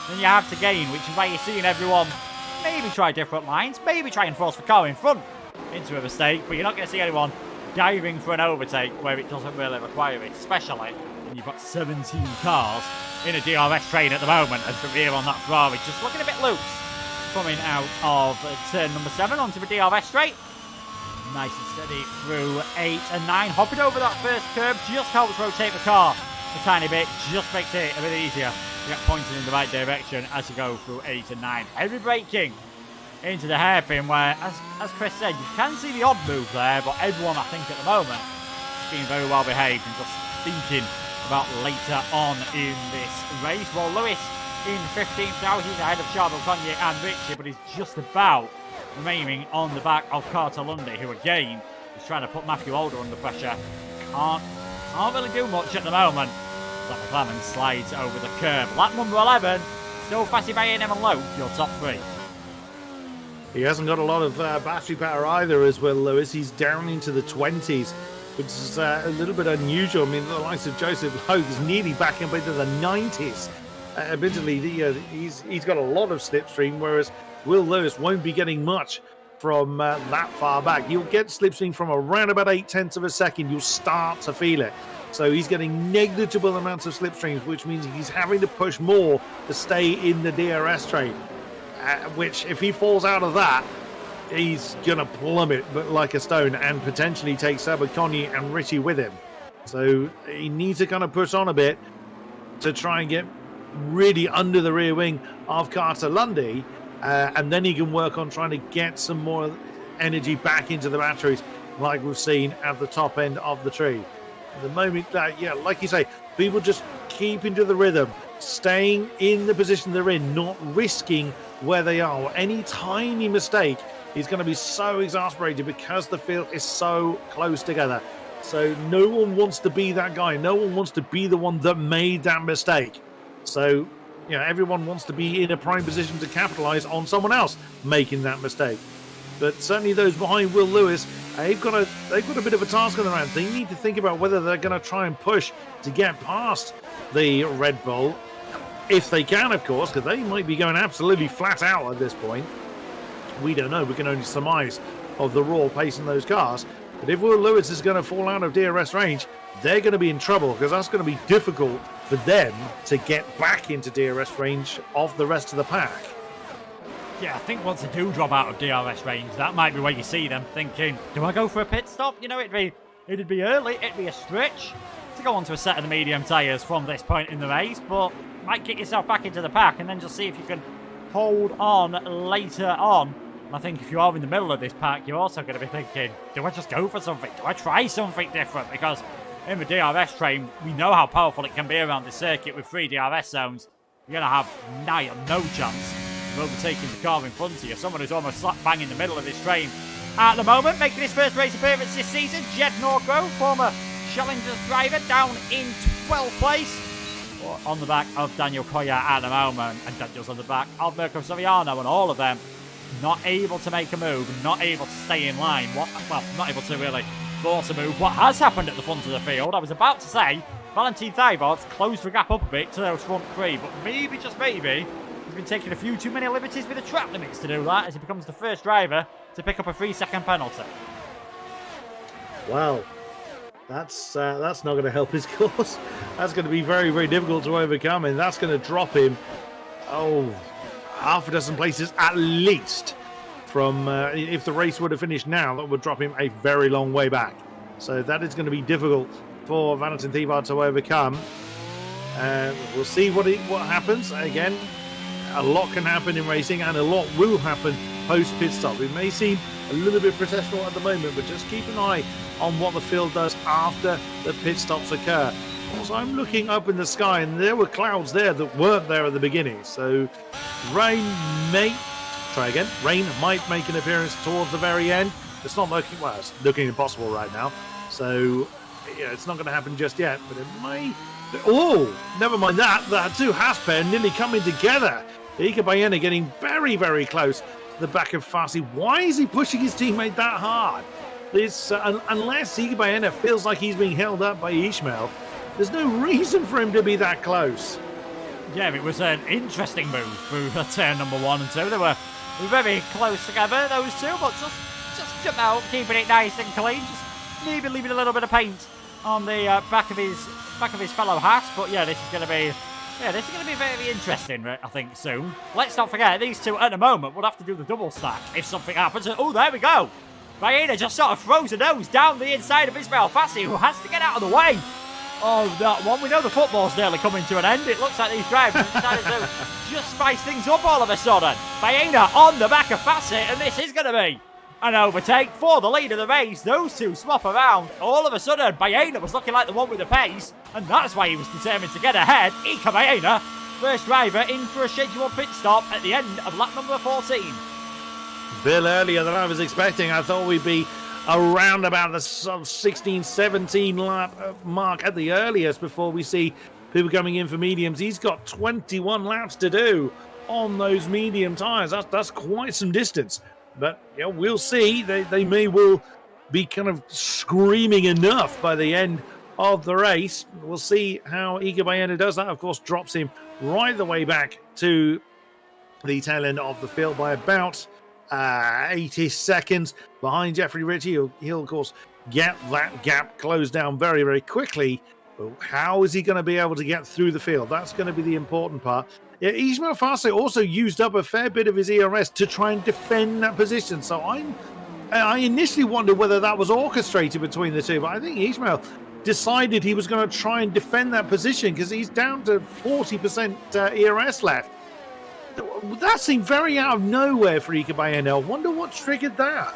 [SPEAKER 1] than you have to gain, which is why you're seeing everyone maybe try different lines, maybe try and force the car in front into a mistake, but you're not going to see anyone diving for an overtake where it doesn't really require it, especially when you've got 17 cars in a DRS train at the moment, as the rear on that Ferrari just looking a bit loose. Coming out of turn number 7 onto the DRS straight. Nice and steady through 8 and 9. Hopping over that first curb just helps rotate the car a tiny bit, just makes it a bit easier to get pointed in the right direction as you go through 8 and 9. Heavy braking into the hairpin where, as Chris said, you can see the odd move there, but everyone, I think, at the moment is being very well behaved and just thinking about later on in this race. Well, Lewis in 15th now, he's ahead of Charbel, Conye and Ritchie, but he's just about remaining on the back of Carter Lundy, who again is trying to put Matthew Alder under pressure. Can't really do much at the moment. Zach McClellan slides over the curb. Lap number 11, still Fassi by A&M and Lowe, your top 3.
[SPEAKER 2] He hasn't got a lot of battery power either as well, Lewis. He's down into the 20s, which is a little bit unusual. I mean, the likes of Joseph Lowe is nearly back up into the 90s. Admittedly, he's got a lot of slipstream, whereas Will Lewis won't be getting much from that far back. You'll get slipstream from around about 0.8 of a second. You'll start to feel it. So he's getting negligible amounts of slipstreams, which means he's having to push more to stay in the DRS train. Which, if he falls out of that, he's going to plummet but like a stone and potentially take Seba, Connie and Ritchie with him. So he needs to kind of push on a bit to try and get really under the rear wing of Carter Lundy, and then he can work on trying to get some more energy back into the batteries like we've seen at the top end of the tree. At the moment, like you say, people just keep into the rhythm, staying in the position they're in, not risking where they are. Any tiny mistake is going to be so exasperated because the field is so close together. So no one wants to be that guy. No one wants to be the one that made that mistake. So, everyone wants to be in a prime position to capitalize on someone else making that mistake. But certainly those behind Will Lewis, they've got a bit of a task on their hands. They need to think about whether they're going to try and push to get past the Red Bull, if they can, of course, because they might be going absolutely flat out at this point. We don't know. We can only surmise of the raw pace in those cars. But if Will Lewis is going to fall out of DRS range, they're going to be in trouble, because that's going to be difficult for them to get back into DRS range of the rest of the pack.
[SPEAKER 1] Yeah, I think once they do drop out of DRS range, that might be where you see them thinking, do I go for a pit stop? It'd be early, it'd be a stretch to go onto a set of the medium tyres from this point in the race, but might get yourself back into the pack and then just see if you can hold on later on. And I think if you are in the middle of this pack, you're also going to be thinking, do I just go for something? Do I try something different? Because in the DRS train, we know how powerful it can be around the circuit with 3 DRS zones. You're going to have nigh on no chance of overtaking the car in front of you. Someone who's almost slap bang in the middle of this train at the moment, making his first race appearance this season, Jed Norgrove, former Challenger's driver, down in 12th place. On the back of Daniel Koya at the moment, and Daniel's on the back of Mirko Soriano, and all of them not able to make a move, not able to stay in line. Not able to really force a move. What has happened at the front of the field? I was about to say, Valentin Thibault's closed the gap up a bit to those front 3, but maybe, just maybe, he's been taking a few too many liberties with the track limits to do that, as he becomes the first driver to pick up a 3-second penalty.
[SPEAKER 2] Wow. That's not going to help his cause. That's going to be very, very difficult to overcome, and that's going to drop him, half a dozen places at least from, if the race were to finish now, that would drop him a very long way back. So that is going to be difficult for Valentin Thibault to overcome. We'll see what happens. Again, a lot can happen in racing, and a lot will happen post pit stop. It may seem a little bit processional at the moment, but just keep an eye on what the field does after the pit stops occur. Also, I'm looking up in the sky, and there were clouds there that weren't there at the beginning. So rain might make an appearance towards the very end. It's not looking, well, it's looking impossible right now. So, it's not going to happen just yet, but it may. Oh, never mind that. The two Haas pair nearly coming together. Ika Baena getting very, very close to the back of Fassi. Why is he pushing his teammate that hard? Unless Ika Baena feels like he's being held up by Ishmael, there's no reason for him to be that close.
[SPEAKER 1] Yeah, it was an interesting move through turn number 1 and 2. They were very close together, those two, but just jump out, keeping it nice and clean. Just maybe leaving a little bit of paint on the back of his fellow Haas. But yeah, this is going to be very interesting, I think, soon. Let's not forget, these two at the moment would have to do the double stack if something happens. Oh, there we go. Baena just sort of throws a nose down the inside of Ismail Fassi, who has to get out of the way. Oh, that one. We know the football's nearly coming to an end. It looks like these drivers decided to just spice things up all of a sudden. Baena on the back of Fassi, and this is going to be an overtake for the lead of the race. Those two swap around. All of a sudden, Baena was looking like the one with the pace, and that's why he was determined to get ahead. Ika Baena, first driver in for a scheduled pit stop at the end of lap number 14.
[SPEAKER 2] Bill, earlier than I was expecting. I thought we'd be around about the 16, 17 lap mark at the earliest before we see people coming in for mediums. He's got 21 laps to do on those medium tyres. That's quite some distance. But we'll see. They may well be kind of screaming enough by the end of the race. We'll see how Ika Baena does that. Of course, drops him right the way back to the tail end of the field by about 80 seconds behind Jeffrey Ritchie. He'll of course get that gap closed down very, very quickly. But how is he going to be able to get through the field? That's going to be the important part. Yeah, Ismail Fassi also used up a fair bit of his ERS to try and defend that position. So I initially wondered whether that was orchestrated between the two, but I think Ismail decided he was going to try and defend that position because he's down to 40% ERS left. That seemed very out of nowhere for Ika Baena. I wonder what triggered that.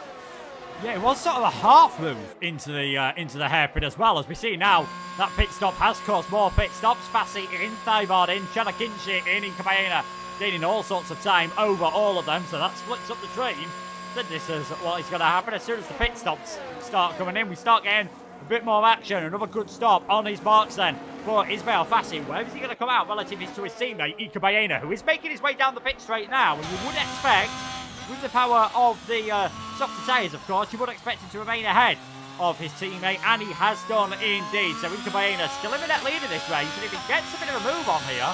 [SPEAKER 1] Yeah, it was sort of a half move into the hairpin as well. As we see now, that pit stop has caused more pit stops. Fassi in, Thibard in, Chanakinchi in, Ika Baena gaining all sorts of time over all of them. So that splits up the train. Then this is what is going to happen. As soon as the pit stops start coming in, we start getting a bit more action. Another good stop on his marks then for Ismail Fassi. Where is he going to come out relative to his teammate, Ika Baena, who is making his way down the pit straight now. And you would expect, with the power of the softer tyres, of course, you would expect him to remain ahead of his teammate, and he has done indeed. So Ika Baena still in the net lead in this race, and if he gets a bit of a move on here,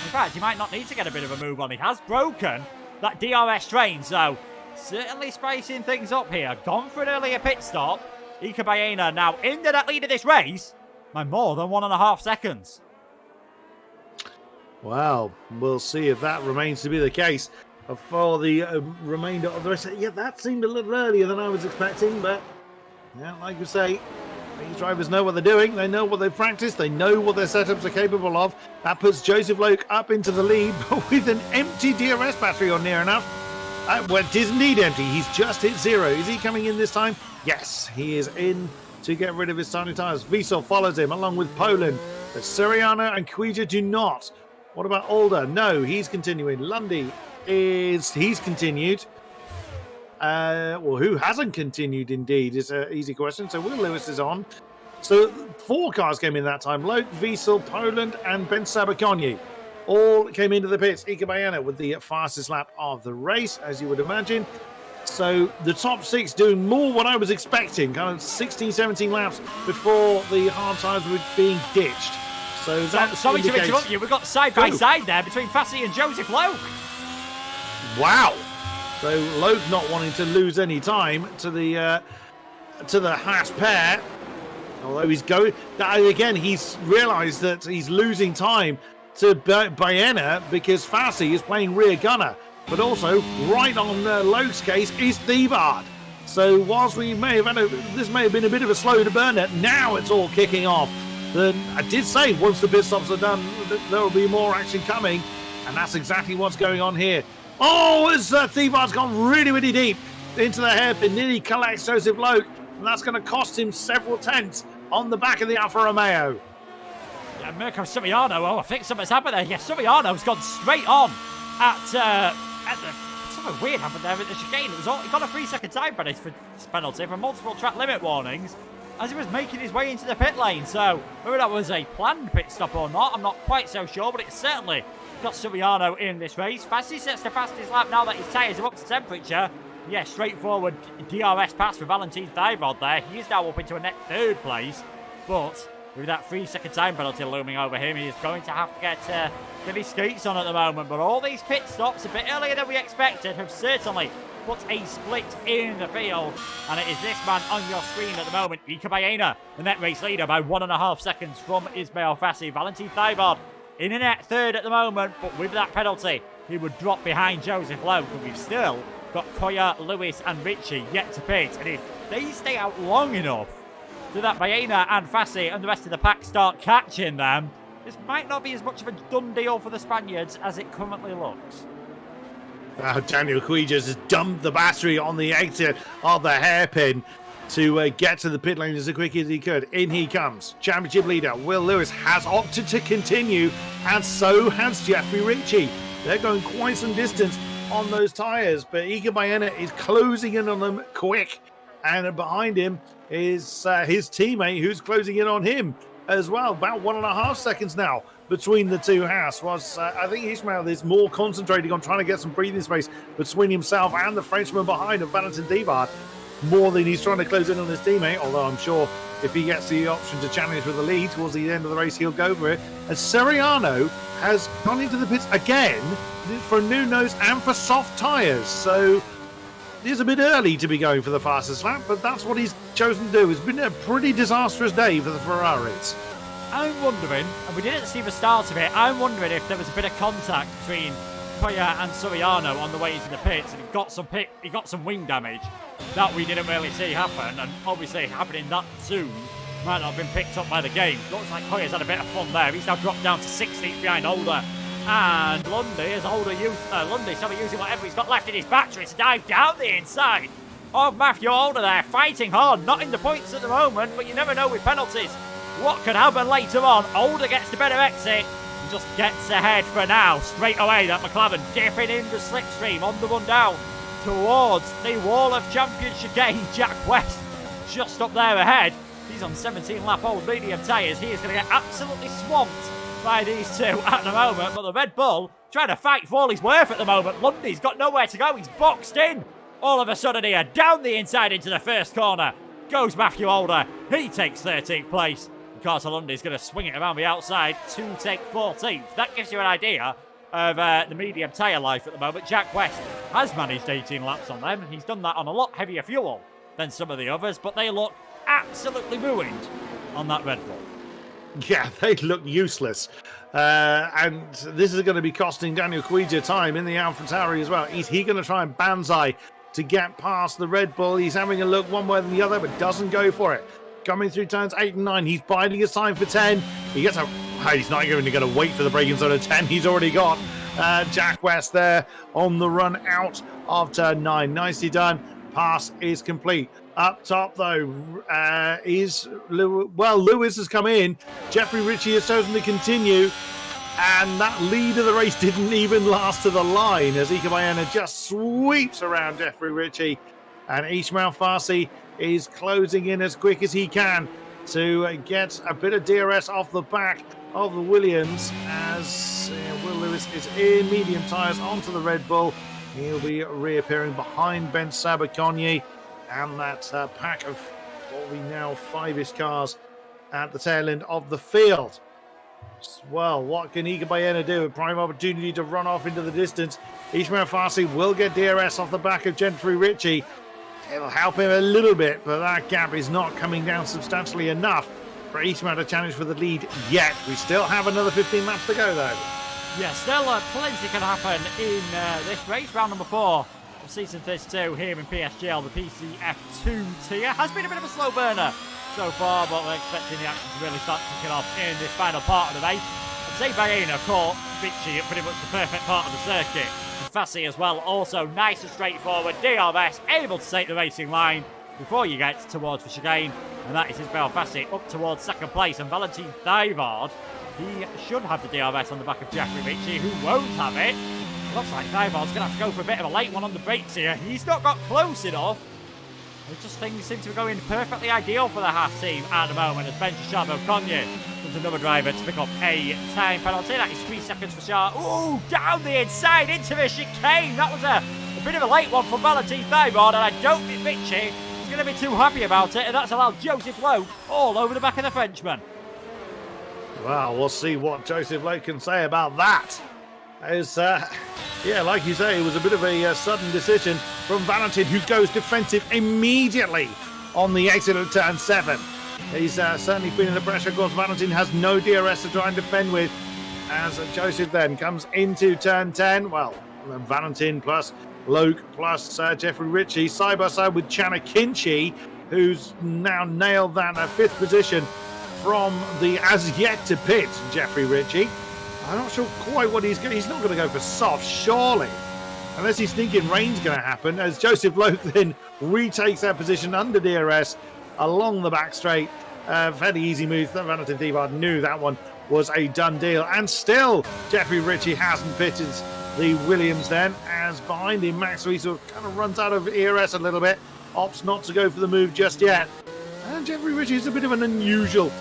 [SPEAKER 1] in fact, he might not need to get a bit of a move on. He has broken that DRS train, so certainly spicing things up here. Gone for an earlier pit stop. Ika Baena now in the net lead of this race by more than 1.5 seconds.
[SPEAKER 2] Wow, we'll see if that remains to be the case for the remainder of the race. Yeah, that seemed a little earlier than I was expecting, but yeah, like you say, these drivers know what they're doing. They know what they've practiced. They know what their setups are capable of. That puts Joseph Loke up into the lead, but with an empty DRS battery or near enough. Well, it is indeed empty. He's just hit 0. Is he coming in this time? Yes, he is in to get rid of his tiny tyres. Wiesel follows him along with Poland. But Suriano and Cuija do not. What about Alder? No, he's continuing. Lundy he's continued. Well, who hasn't continued indeed is an easy question. So Will Lewis is on. So 4 cars came in that time. Loke, Wiesel, Poland and Ben Sabakonyi all came into the pits. Ika Baena with the fastest lap of the race, as you would imagine. So the top 6 doing more what I was expecting, kind of 16, 17 laps before the hard tyres were being ditched. So that
[SPEAKER 1] sorry to interrupt you. We've got side by side there between Fassi and Joseph Loke.
[SPEAKER 2] Wow. So Loke not wanting to lose any time to the Haas pair. Although he's going again, he's realised that he's losing time to Baena because Fassi is playing rear gunner. But also, right on Loke's case is Thibard. So whilst we may have this may have been a bit of a slow burner, now it's all kicking off then I did say once the pit stops are done, there will be more action coming, and that's exactly what's going on here. Oh, as Thievart's gone really, really deep into the hairpin, nearly collects Joseph Loke, and that's going to cost him several tenths on the back of the Alfa Romeo.
[SPEAKER 1] Yeah, Mirko Suriano, oh, I think something's happened there. Yeah, Suriano's gone straight on at the... Something weird happened there at the chicane. He got a 3-second time penalty for multiple track limit warnings as he was making his way into the pit lane. So, whether that was a planned pit stop or not, I'm not quite so sure, but it certainly got Suriano in this race. Fassi sets the fastest lap now that his tyres are up to temperature. Yeah, straightforward DRS pass for Valentin Thievaert there. He is now up into a net 3rd place, but with that 3-second time penalty looming over him, he is going to have to get his skates on at the moment. But all these pit stops, a bit earlier than we expected, have certainly put a split in the field. And it is this man on your screen at the moment, Ika Baena, the net race leader by 1.5 seconds from Ismail Fassi. Valentin Thievaert in a net 3rd at the moment, but with that penalty, he would drop behind Joseph Lowe. But we've still got Koya, Lewis and Ritchie yet to pit. And if they stay out long enough so that Baena and Fassi and the rest of the pack start catching them, this might not be as much of a done deal for the Spaniards as it currently looks.
[SPEAKER 2] Daniel Cuijas has dumped the battery on the exit of the hairpin to get to the pit lane as quick as he could. In he comes. Championship leader Will Lewis has opted to continue, and so has Jeffrey Ritchie. They're going quite some distance on those tyres, but Ika Baena is closing in on them quick. And behind him is his teammate who's closing in on him as well. About 1.5 seconds now between the two Haas. I think Ismail is more concentrating on trying to get some breathing space between himself and the Frenchman behind him, Valentin Thievaert, more than he's trying to close in on his teammate. Although I'm sure if he gets the option to challenge for the lead towards the end of the race, he'll go for it. And Suriano has gone into the pits again for a new nose and for soft tyres. So it's a bit early to be going for the fastest lap, but that's what he's chosen to do. It's been a pretty disastrous day for the Ferraris.
[SPEAKER 1] I'm wondering, and we didn't see the start of it, I'm wondering if there was a bit of contact between Koya and Suriano on the way into the pits, and he got some wing damage that we didn't really see happen, and obviously happening that soon might not have been picked up by the game. Looks like Koya's had a bit of fun there. He's now dropped down to 16th behind Holder. And Lundy is using whatever he's got left in his battery to dive down the inside of Matthew Holder there, fighting hard, not in the points at the moment, but you never know with penalties what could happen later on. Holder gets the better exit and just gets ahead for now. Straight away, that McLaren dipping in the slipstream on the run down towards the wall of championship chicane. Jack West just up there ahead. He's on 17-lap-old medium tyres. He is going to get absolutely swamped by these two at the moment, but the Red Bull trying to fight for all he's worth at the moment. Lundy's got nowhere to go. He's boxed in. All of a sudden here, down the inside into the first corner goes Matthew Holder. He takes 13th place. Carter Lundy's going to swing it around the outside to take 14th. That gives you an idea of the medium tyre life at the moment. Jack West has managed 18 laps on them. He's done that on a lot heavier fuel than some of the others, but they look absolutely ruined on that Red Bull.
[SPEAKER 2] Yeah, they look useless. And this is going to be costing Daniel Cuija time in the AlphaTauri as well. Is he going to try and banzai to get past the Red Bull? He's having a look one way than the other, but doesn't go for it. Coming through turns 8 and 9, he's biding his time for 10. He gets a... He's not even going to wait for the braking zone of 10. He's already got Jack West there on the run out of turn 9. Nicely done. Pass is complete. Up top, though, Lewis has come in. Jeffrey Ritchie has chosen to continue. And that lead of the race didn't even last to the line as Ika Baena just sweeps around Jeffrey Ritchie. And Ismail Fassi is closing in as quick as he can to get a bit of DRS off the back of the Williams as Will Lewis is in medium tyres onto the Red Bull. He'll be reappearing behind Ben Sabakonyi and that pack of what we now 5-ish cars at the tail end of the field. Well, what can Ika Baena do? A prime opportunity to run off into the distance. Ismail Fassi will get DRS off the back of Jeffrey Ritchie. It'll help him a little bit, but that gap is not coming down substantially enough for Ismail to challenge for the lead yet. We still have another 15 laps to go, though.
[SPEAKER 1] Yeah, still plenty can happen in this race. Round number 4 of season 32 here in PSGL. The PCF2 tier has been a bit of a slow burner so far, but we're expecting the action to really start kicking off in this final part of the race. I'd say Baena caught Vichy at pretty much the perfect part of the circuit. And Fassi as well, also nice and straightforward. DRS able to take the racing line before you get towards the chicane. And that is Isabel Fassi up towards second place. And Valentin Thivard, he should have the DRS on the back of Jeffrey Vichy, who won't have it. Looks like Thivard's going to have to go for a bit of a late one on the brakes here. He's not got close enough. It's just things seem to be going perfectly ideal for the Haas team at the moment as Ben Chabo-Conye comes another driver to pick up a time penalty. That is 3 seconds for Shah. Ooh, down the inside into the chicane. That was a bit of a late one for Valentin Thivard, and I don't think Vichy is going to be too happy about it, and that's allowed Joseph Lowe all over the back of the Frenchman.
[SPEAKER 2] Well, we'll see what Joseph Lowe can say about that. As, yeah, like you say, it was a bit of a sudden decision from Valentin, who goes defensive immediately on the exit of turn 7. He's certainly feeling the pressure. Of course, Valentin has no DRS to try and defend with. As Joseph then comes into turn 10, well, Valentin plus Loke plus Jeffrey Ritchie side by side with Chana Kinchi, who's now nailed that 5th position from the as yet to pit Jeffrey Ritchie. I'm not sure quite what he's going to... He's not going to go for soft, surely. Unless he's thinking rain's going to happen, as Joseph Loke then retakes that position under DRS along the back straight. Fairly easy move. Valentin Thivard knew that one was a done deal. And still, Jeffrey Ritchie hasn't pitted the Williams then, as behind him, Max Reese kind of runs out of ERS a little bit. Opts not to go for the move just yet. And Jeffrey Ritchie is a bit of an unusual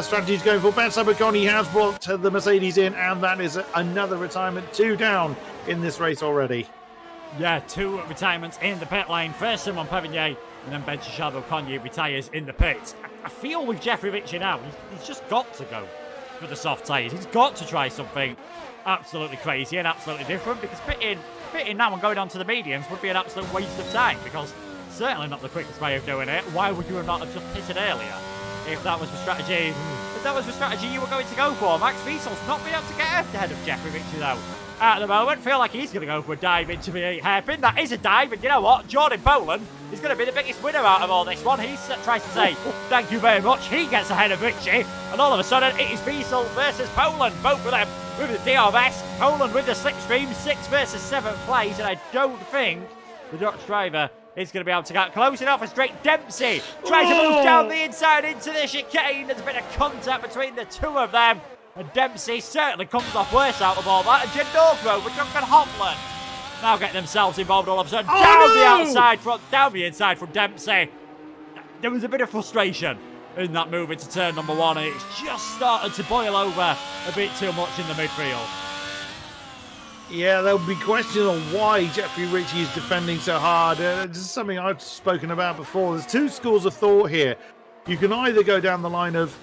[SPEAKER 2] strategy he's going for. Ben Sabaconi has brought the Mercedes in, and that is another retirement. 2 down in this race already.
[SPEAKER 1] Yeah, 2 retirements in the pit lane. First Simon Pevigny, and then Ben Chabo-Conye retires in the pits. I feel with Jeffrey Ritchie now, he's just got to go for the soft tyres. He's got to try something absolutely crazy and absolutely different, because pitting now and going on to the mediums would be an absolute waste of time, because certainly not the quickest way of doing it. Why would you not have just pitted earlier if that was the strategy? If that was the strategy you were going to go for? Max Wiesel's not been able to get ahead of Jeffrey Ritchie though. At the moment, feel like he's going to go for a dive into the 8 hairpin. That is a dive, and you know what? Jordan Poland is going to be the biggest winner out of all this one. He tries to say, thank you very much. He gets ahead of Ritchie, and all of a sudden, it is Wiesel versus Poland. Both of them with the DRS. Poland with the slipstream, 6th versus 7th place, and I don't think the Dutch driver is going to be able to get close enough as Drake Dempsey tries to move down the inside into the chicane. There's a bit of contact between the 2 of them. And Dempsey certainly comes off worse out of all that. And Jen Norgrove and Duncan Hopland now get themselves involved all of a sudden. Down the inside from Dempsey. There was a bit of frustration in that move into turn number 1, and it's just started to boil over a bit too much in the midfield.
[SPEAKER 2] Yeah, there'll be questions on why Jeffrey Ritchie is defending so hard. This is something I've spoken about before. There's 2 schools of thought here. You can either go down the line of,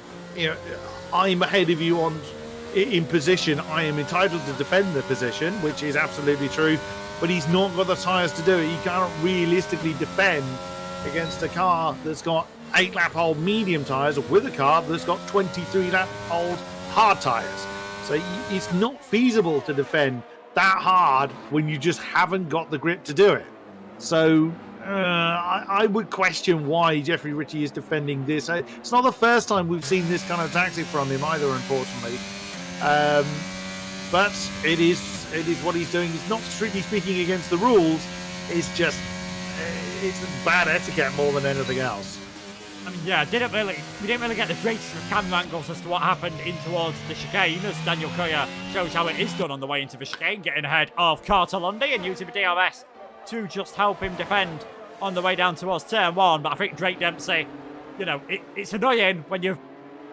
[SPEAKER 2] I'm ahead of you in position. I am entitled to defend the position, which is absolutely true. But he's not got the tyres to do it. He can't realistically defend against a car that's got 8-lap-old medium tyres with a car that's got 23-lap-old hard tyres. So it's not feasible to defend that hard when you just haven't got the grip to do it. So I would question why Jeffrey Ritchie is defending this. It's not the first time we've seen this kind of tactic from him either, unfortunately. But it is what he's doing. It's not strictly speaking against the rules. It's just it's bad etiquette more than anything else.
[SPEAKER 1] I mean, yeah, we didn't really get the greatest of camera angles as to what happened in towards the chicane, as Daniel Coyer shows how it is done on the way into the chicane, getting ahead of Carter Lundy and using the DRS to just help him defend on the way down towards turn 1. But I think Drake Dempsey, it's annoying when you've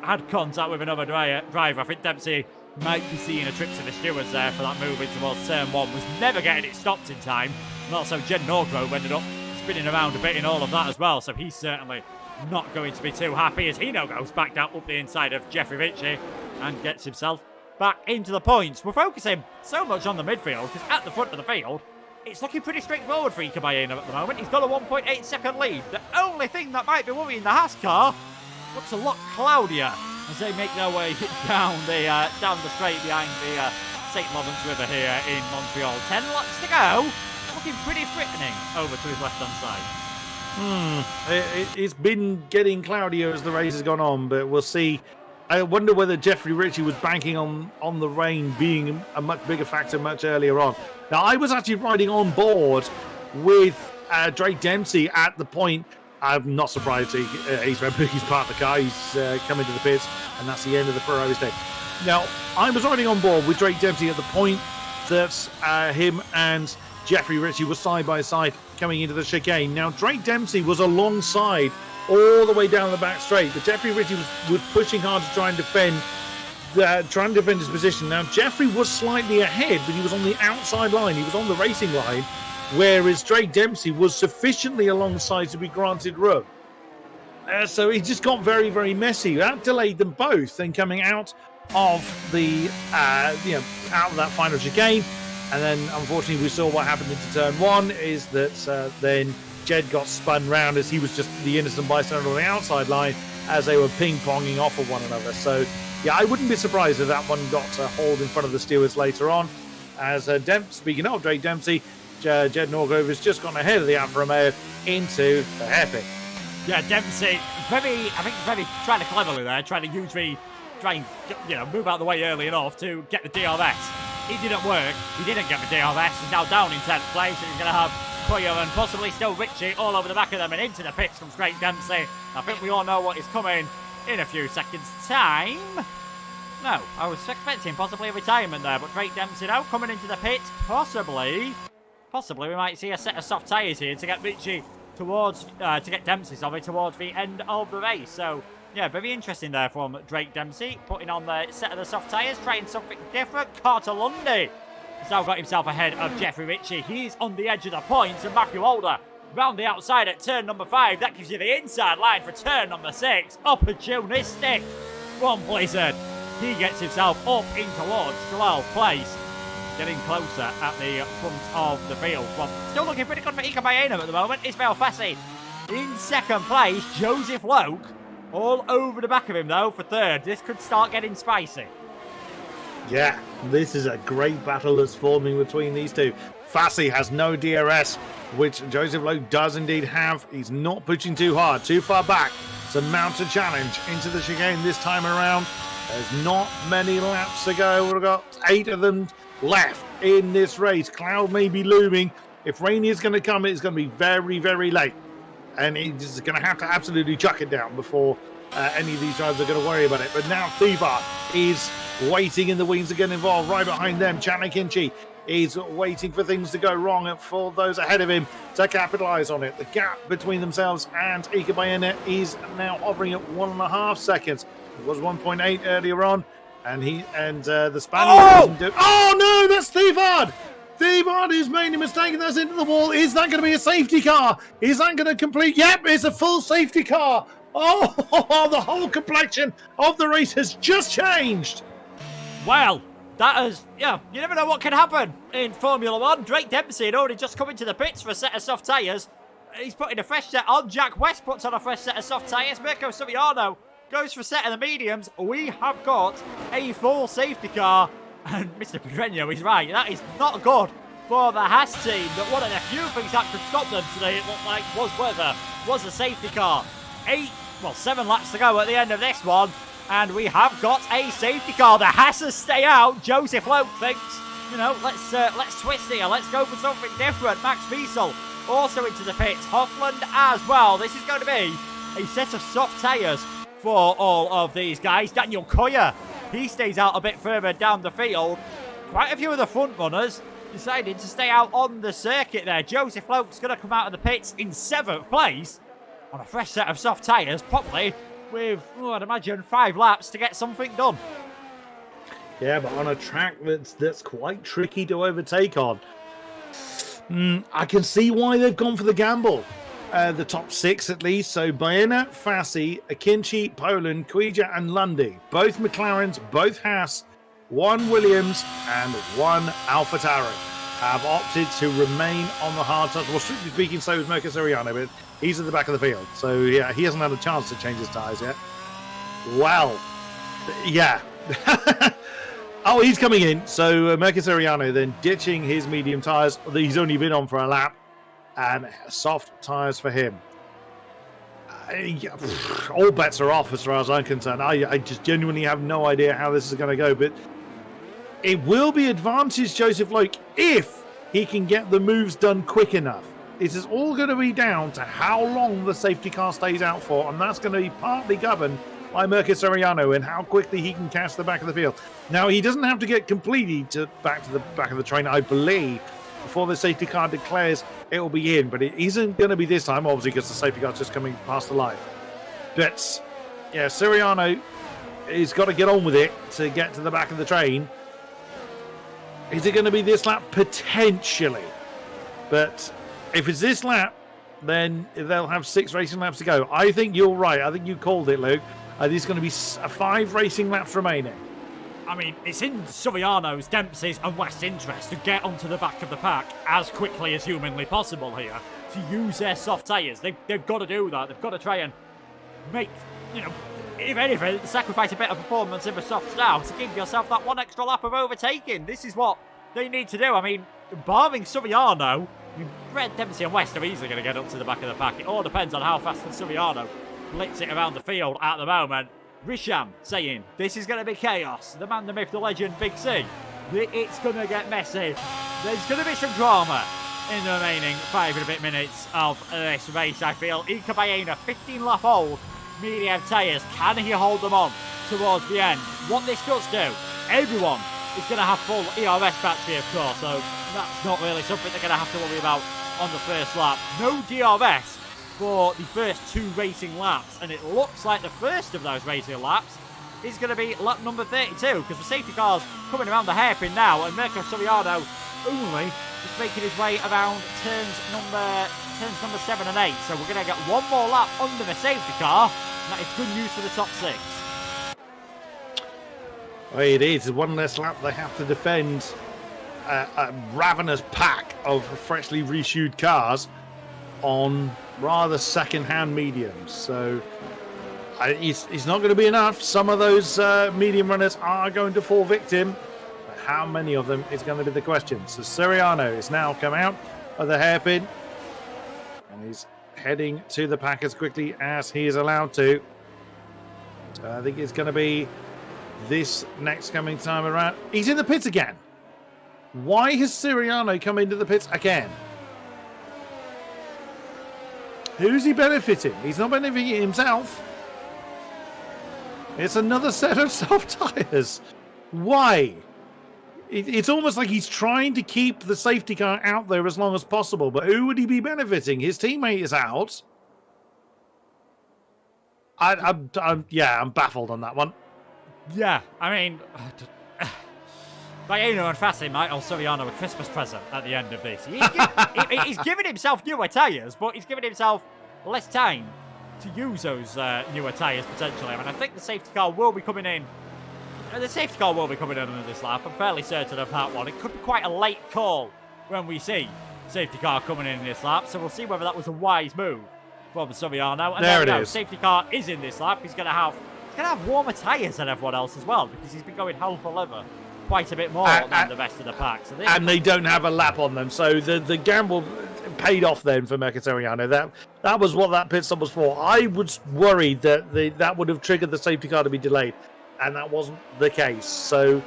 [SPEAKER 1] had contact with another driver. I think Dempsey might be seeing a trip to the stewards there for that move in towards turn 1, was never getting it stopped in time. And also Jen Norgrove ended up spinning around a bit in all of that as well, so he's certainly not going to be too happy as he now goes back down up the inside of Jeffrey Ritchie and gets himself back into the points. We're focusing so much on the midfield because at the front of the field, it's looking pretty straightforward for Ika Baena at the moment. He's got a 1.8 second lead. The only thing that might be worrying the Haas car looks a lot cloudier as they make their way down the straight behind the St. Lawrence River here in Montreal. 10 laps to go. Looking pretty threatening over to his left-hand side.
[SPEAKER 2] It's been getting cloudier as the race has gone on, but we'll see. I wonder whether Jeffrey Ritchie was banking on the rain being a much bigger factor much earlier on. Now, I was actually riding on board with Drake Dempsey at the point. I'm not surprised he's part of the car. He's coming to the pits, and that's the end of the Ferrari's day. Now, I was riding on board with Drake Dempsey at the point that him and Jeffrey Ritchie were side by side coming into the chicane. Now, Drake Dempsey was alongside all the way down the back straight, but Jeffrey Ritchie was pushing hard to try and defend his position. Now, Jeffrey was slightly ahead, but he was on the outside line. He was on the racing line, whereas Drake Dempsey was sufficiently alongside to be granted room. So it just got very, very messy. That delayed them both. Then coming out of the out of that final chicane, and then unfortunately we saw what happened into turn one. Is that then Jed got spun round as he was just the innocent bystander on the outside line as they were ping-ponging off of one another. So yeah, I wouldn't be surprised if that one got hauled in front of the stewards later on. As speaking of Drake Dempsey, Jed Norgrove has just gone ahead of the Alfa Romeo into the hairpin.
[SPEAKER 1] Yeah, Dempsey, very trying to cleverly there, trying to move out of the way early enough to get the DRS. It didn't work. He didn't get the DRS. He's now down in 10th place, and he's going to have Koyo and possibly still Ritchie all over the back of them, and into the pits comes Drake Dempsey. I think we all know what is coming in a few seconds' time. No, I was expecting possibly a retirement there, but Drake Dempsey now coming into the pits. Possibly we might see a set of soft tyres here to get Ritchie towards the end of the race. So yeah, very interesting there from Drake Dempsey, putting on the set of the soft tyres, trying something different. Carter Lundy has now got himself ahead of Jeffrey Ritchie. He's on the edge of the points, and Matthew Holder round the outside at turn number 5. That gives you the inside line for turn number 6. Opportunistic from Blizzard. He gets himself up in towards 12th place, getting closer at the front of the field. Well, still looking pretty good for Ika Baena at the moment. Ismail Fassi in second place. Joseph Loke all over the back of him, though, for third. This could start getting spicy.
[SPEAKER 2] Yeah, this is a great battle that's forming between these two. Fassi has no DRS, which Joseph Loke does indeed have. He's not pushing too hard, too far back to mount a challenge into the chicane this time around. There's not many laps to go. We've got 8 of them left in this race. Cloud may be looming. If rain is going to come, it's going to be very, very late. And he's going to have to absolutely chuck it down before any of these drivers are going to worry about it. But now Thievar is waiting in the wings to get involved. Right behind them, Chandler Kinchi is waiting for things to go wrong and for those ahead of him to capitalise on it. The gap between themselves and Ika Baena is now hovering at 1.5 seconds. It was 1.8 earlier on, and the Spaniard. Oh no, that's Thievar! Thievar is made a mistake, and that's into the wall. Is that going to be a safety car? Is that going to complete? Yep, it's a full safety car. Oh, the whole complexion of the race has just changed.
[SPEAKER 1] Well, that is, you never know what can happen in Formula 1. Drake Dempsey had already just come into the pits for a set of soft tyres. He's putting a fresh set on. Jack West puts on a fresh set of soft tyres. Mirko Suriano goes for a set of the mediums. We have got a full safety car. And Mr. Pedreño is right. That is not good for the Haas team. But one of the few things that could stop them today, it looked like, was a safety car. 7 laps to go at the end of this one. And we have got a safety car. The Haasers stay out. Joseph Loke thinks, let's twist here. Let's go for something different. Max Wiesel also into the pits. Hoffland as well. This is going to be a set of soft tyres for all of these guys. Daniel Koya, he stays out a bit further down the field. Quite a few of the front runners decided to stay out on the circuit there. Joseph Loke's going to come out of the pits in 7th place on a fresh set of soft tyres, probably with, I'd imagine, 5 laps to get something done.
[SPEAKER 2] Yeah, but on a track that's quite tricky to overtake on. I can see why they've gone for the gamble. The top 6 at least. So Baena, Fassi, Akinci, Poland, Kuija and Lundy. Both McLarens, both Haas, 1 Williams and 1 AlphaTauri have opted to remain on the hard tyres. Well, strictly speaking, so is Mirko Suriano, but he's at the back of the field. So yeah, he hasn't had a chance to change his tyres yet. Well, yeah. Oh, he's coming in. So Mirko Suriano then ditching his medium tyres that he's only been on for a lap. And soft tyres for him. all bets are off as far as I'm concerned. I just genuinely have no idea how this is going to go, but it will be advantage Joseph Loke if he can get the moves done quick enough. It is all going to be down to how long the safety car stays out for, and that's going to be partly governed by Mirko Soriano and how quickly he can catch the back of the field. Now, he doesn't have to get completely back to the back of the train, I believe, before the safety car declares it will be in, but it isn't going to be this time, obviously, because the safety car's just coming past the line. But, yeah, Soriano has got to get on with it to get to the back of the train. Is it going to be this lap? Potentially. But if it's this lap, then they'll have 6 racing laps to go. I think you're right. I think you called it, Luke. There's going to be 5 racing laps remaining.
[SPEAKER 1] I mean, it's in Soriano's, Dempsey's and West's interest to get onto the back of the pack as quickly as humanly possible here, to use their soft tyres. They've got to do that. They've got to try and make, if anything, sacrifice a bit of performance in the softs now to give yourself that 1 extra lap of overtaking. This is what they need to do. I mean, barring Soriano, Red, Dempsey and West are easily going to get up to the back of the pack. It all depends on how fast Soriano blitz it around the field at the moment. Risham saying, this is going to be chaos. The man, the myth, the legend, Big C. It's going to get messy. There's going to be some drama in the remaining 5 and a bit minutes of this race, I feel. Ika Baena, 15-lap old, medium tyres. Can he hold them on towards the end? What this does do, everyone is going to have full ERS battery, of course, so that's not really something they're going to have to worry about on the first lap. No DRS for the first 2 racing laps, and it looks like the first of those racing laps is going to be lap number 32, because the safety car's coming around the hairpin now, and Mirko Soriano only just making his way around turns number 7 and 8. So we're going to get 1 more lap under the safety car, and that is good news for the top 6.
[SPEAKER 2] Well, it is 1 less lap they have to defend a ravenous pack of freshly reshoed cars on rather second-hand mediums. So it's not going to be enough. Some of those medium runners are going to fall victim. But how many of them is going to be the question. So Soriano has now come out of the hairpin, and he's heading to the pack as quickly as he is allowed to. So I think it's going to be this next coming time around. He's in the pits again. Why has Soriano come into the pits again? Who's he benefiting? He's not benefiting himself. It's another set of soft tyres. Why? It's almost like he's trying to keep the safety car out there as long as possible. But who would he be benefiting? His teammate is out. I'm baffled on that one.
[SPEAKER 1] Yeah, I mean, Baena and Fassi might owe Soriano a Christmas present at the end of this. He's giving himself newer tyres, but he's giving himself less time to use those newer tyres potentially. I mean, I think the safety car will be coming in. The safety car will be coming in under this lap. I'm fairly certain of that one. It could be quite a late call when we see safety car coming in this lap, so we'll see whether that was a wise move from Soriano. And
[SPEAKER 2] there it is.
[SPEAKER 1] Safety car is in this lap. He's going to have warmer tyres than everyone else as well, because he's been going hell for leather quite a bit more than the rest of the pack. So and
[SPEAKER 2] they don't have a lap on them, so the gamble paid off then for Mirko Soriano. That was what that pit stop was for. I was worried that that would have triggered the safety car to be delayed, and that wasn't the case. So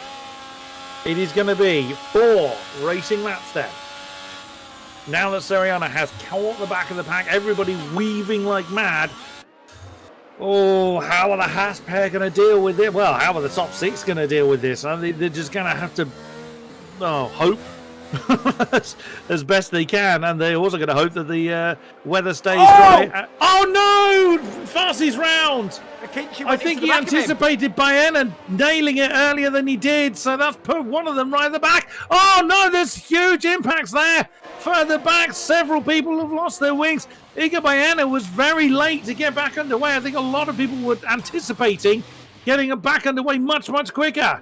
[SPEAKER 2] it is going to be 4 racing laps then. Now that Soriano has caught the back of the pack, everybody weaving like mad. Oh, how are the Haas pair going to deal with it? Well, how are the top 6 going to deal with this? They're just going to have to hope as best they can, and they're also going to hope that the weather stays dry. Oh no! Fassi's round! I think he anticipated Baena nailing it earlier than he did, so that's put one of them right at the back. Oh no, there's huge impacts there. Further back, several people have lost their wings. Ika Baena was very late to get back underway. I think a lot of people were anticipating getting it back underway much, much quicker.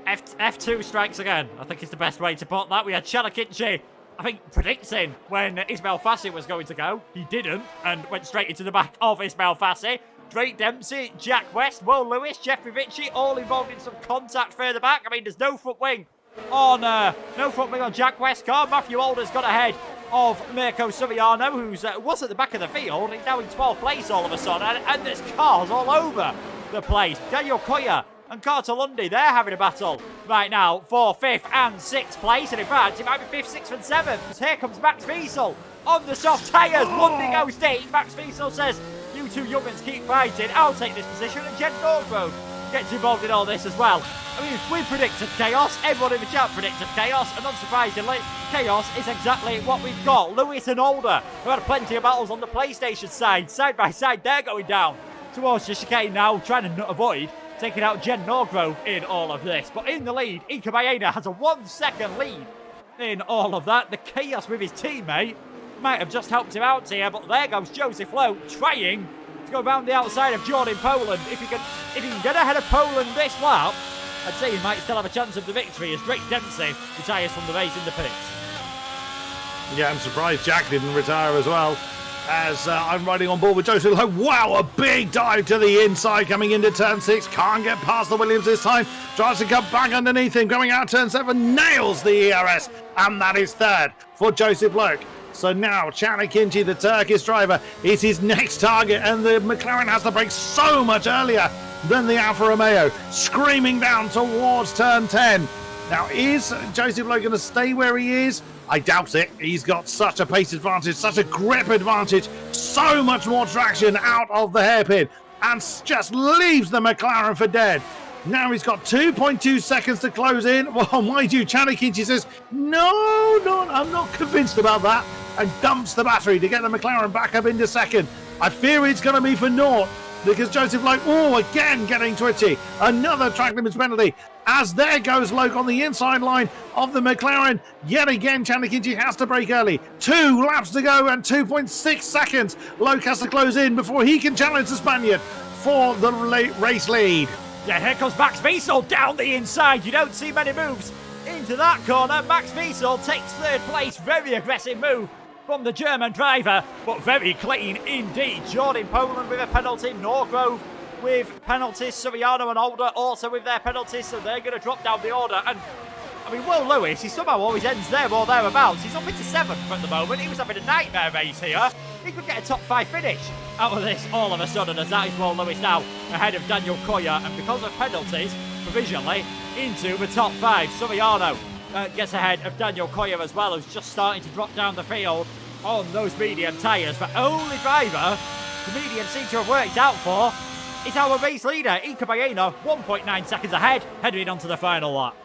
[SPEAKER 1] F2 strikes again, I think is the best way to put that. We had Chalakichi, I think, predicting when Ismail Fassi was going to go. He didn't, and went straight into the back of Ismail Fassi. Drake Dempsey, Jack West, Will Lewis, Jeffrey Ritchie, all involved in some contact further back. I mean, there's no front wing on Jack West's car. Matthew Alder's got ahead of Mirko Suriano, who's was at the back of the field. He's now in 12th place all of a sudden, and there's cars all over the place. Daniel Koya and Cartolundi, they're having a battle right now for 5th and 6th place, and in fact, it might be 5th, 6th and 7th, because here comes Max Wiesel on the soft tyres. Lundy goes deep. Max Wiesel says, you two young'uns keep fighting, I'll take this position, and Jen Norgrove gets involved in all this as well. I mean, we predicted chaos, everyone in the chat predicted chaos, and unsurprisingly, chaos is exactly what we've got. Lewis and Older, who had plenty of battles on the PlayStation side by side, they're going down towards the chicane now, trying to avoid taking out Jen Norgrove in all of this. But in the lead, Ika Baena has a 1 second lead in all of that. The chaos with his teammate might have just helped him out here, but there goes Joseph Lowe trying to go round the outside of Jordan Poland. If he can get ahead of Poland this lap, I'd say he might still have a chance of the victory as Drake Dempsey retires from the race in the pits.
[SPEAKER 2] Yeah, I'm surprised Jack didn't retire as well. As I'm riding on board with Joseph Lowe. Wow, a big dive to the inside coming into turn 6. Can't get past the Williams this time. Tries to come back underneath him. Going out turn 7. Nails the ERS. And that is third for Joseph Lowe. So now Chanakinchi, the Turkish driver, is his next target. And the McLaren has to brake so much earlier than the Alfa Romeo. Screaming down towards turn 10. Now, is Joseph Lowe going to stay where he is? I doubt it. He's got such a pace advantage, such a grip advantage, so much more traction out of the hairpin, and just leaves the McLaren for dead. Now he's got 2.2 seconds to close in. Well, mind you, Chanakinchi says, no, I'm not convinced about that, and dumps the battery to get the McLaren back up into second. I fear it's going to be for naught, because Joseph Lowe, again getting twitchy. Another track limits penalty. As there goes Loke on the inside line of the McLaren. Yet again, Chanakinchi has to brake early. 2 laps to go and 2.6 seconds. Loke has to close in before he can challenge the Spaniard for the race lead.
[SPEAKER 1] Yeah, here comes Max Wiesel down the inside. You don't see many moves into that corner. Max Wiesel takes 3rd place. Very aggressive move from the German driver, but very clean indeed. Jordan Poland with a penalty. Norgrove with penalties. Suriano and Older also with their penalties, so they're going to drop down the order. And I mean, Will Lewis, he somehow always ends there or thereabouts. He's up into 7th at the moment. He was having a nightmare race here. He could get a top 5 finish out of this all of a sudden, as that is Will Lewis now ahead of Daniel Koya, and because of penalties, provisionally into the top 5. Suriano gets ahead of Daniel Koya as well, who's just starting to drop down the field on those medium tyres. The only driver the medium seem to have worked out for is our race leader, Ika Baena, 1.9 seconds ahead, heading onto the final lap.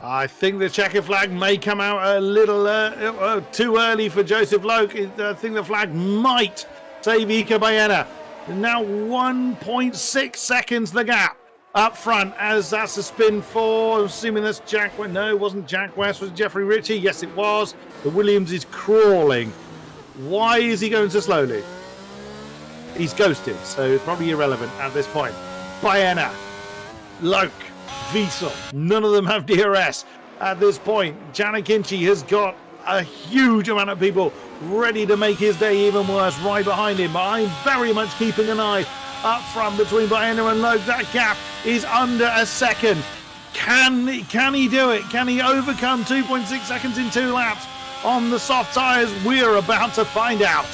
[SPEAKER 2] I think the checker flag may come out a little too early for Joseph Lowe. I think the flag might save Ika Baena. Now 1.6 seconds the gap up front, as that's a spin for, assuming that's Jack. No, it wasn't Jack West. Was it Jeffrey Ritchie? Yes, it was. The Williams is crawling. Why is he going so slowly? He's ghosted, so it's probably irrelevant at this point. Baena, Loke, Wiesel, none of them have DRS at this point. Chanakinchi has got a huge amount of people ready to make his day even worse right behind him. But I'm very much keeping an eye up front between Baena and Loke. That gap is under a second. Can he do it? Can he overcome 2.6 seconds in 2 laps on the soft tyres? We're about to find out.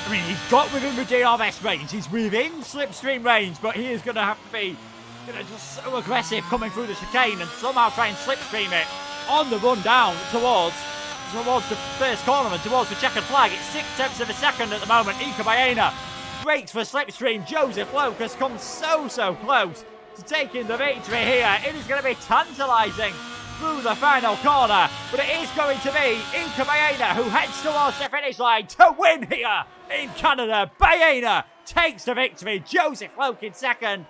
[SPEAKER 1] I mean, he's got within the DRS range. He's within slipstream range, but he is going to have to be, just so aggressive coming through the chicane and somehow try and slipstream it on the run down towards the first corner and towards the checkered flag. It's 6/10 of a second at the moment. Ika Baena breaks for slipstream. Joseph Lowe has come so close to taking the victory here. It is going to be tantalising through the final corner, but it is going to be Ika Baena who heads towards the finish line to win here in Canada. Baena takes the victory. Joseph Lowe in second.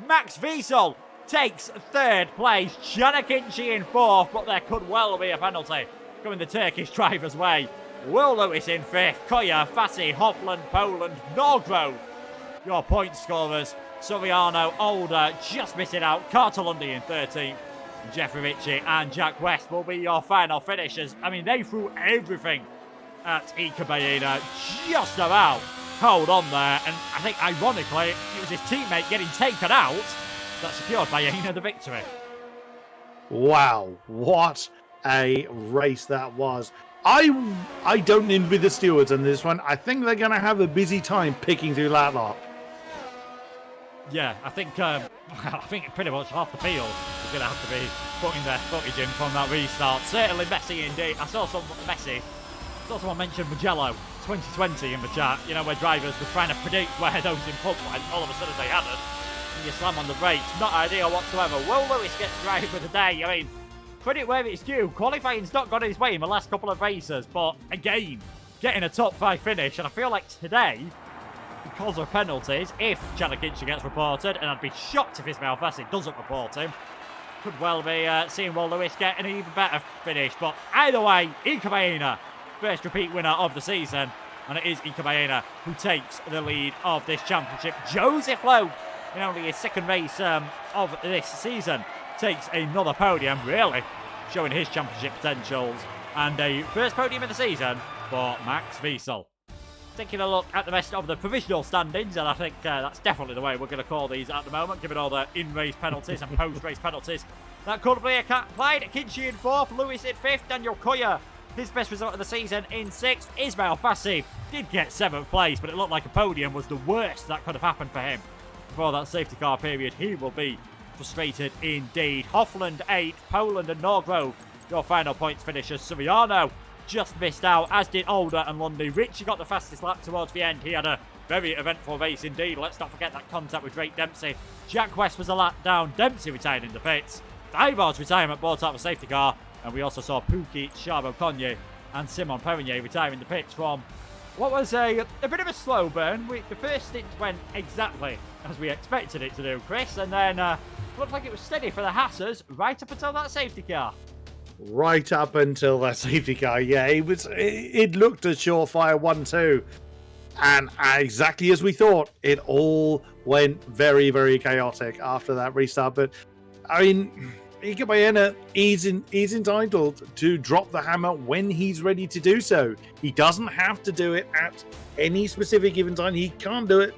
[SPEAKER 1] Max Wiesel takes 3rd place. Chanakinchi in 4th, but there could well be a penalty coming the Turkish driver's way. Will Lewis in 5th. Koya, Fassi, Hofland, Poland, Norgrove. Your point scorers: Suriano, Older, just missing out. Cartolundi in 13th. Jeffrey Ritchie and Jack West will be your final finishers. I mean, they threw everything at Ika Baena, just about hold on there, and I think ironically it was his teammate getting taken out that secured Baena the victory.
[SPEAKER 2] Wow, what a race that was. I don't envy the stewards on this one. I think they're going to have a busy time picking through that lot.
[SPEAKER 1] Yeah, I think pretty much half the field is going to have to be putting their footage in from that restart. Certainly Messi indeed. I saw someone mention Mugello 2020 in the chat, you know, where drivers were trying to predict where those in pump went, all of a sudden they hadn't, and you slam on the brakes. Not ideal whatsoever. Will Lewis gets drive with the day. I mean, credit where it's due. Qualifying's not gone his way in the last couple of races, but again, getting a top 5 finish, and I feel like today, because of penalties, if Chalakincha gets reported, and I'd be shocked if Ismail Fassi doesn't report him, could well be seeing Will Lewis get an even better finish. But either way, Ika Baena, first repeat winner of the season, and it is Ika Baena who takes the lead of this championship. Joseph Lowe, in only his second race of this season, takes another podium, really showing his championship potentials, and a first podium of the season for Max Wiesel. Taking a look at the rest of the provisional standings, and I think that's definitely the way we're going to call these at the moment, given all the in-race penalties and post-race penalties that could be applied. Kinchi in 4th, Lewis in 5th, Daniel Koya, his best result of the season, in 6th. Ismail Fassi did get 7th place, but it looked like a podium was the worst that could have happened for him. Before that safety car period, he will be frustrated indeed. Hoffland 8th, Poland and Norgrove, your final points finishers. Suriano just missed out, as did Older and Lundy. Richie got the fastest lap towards the end. He had a very eventful race indeed. Let's not forget that contact with Drake Dempsey. Jack West was a lap down. Dempsey retired in the pits. Divard's retirement brought out the safety car. And we also saw Pookie, Charbon Conye and Simon Perrinier retiring the pits from what was a bit of a slow burn. The first stint went exactly as we expected it to do, Chris. And then looked like it was steady for the Hassers right up until that safety car.
[SPEAKER 2] Right up until that safety car, yeah, it looked a surefire 1-2, and exactly as we thought, it all went very, very chaotic after that restart. But I mean, Ika Baena is entitled to drop the hammer when he's ready to do so. He doesn't have to do it at any specific given time. He can't do it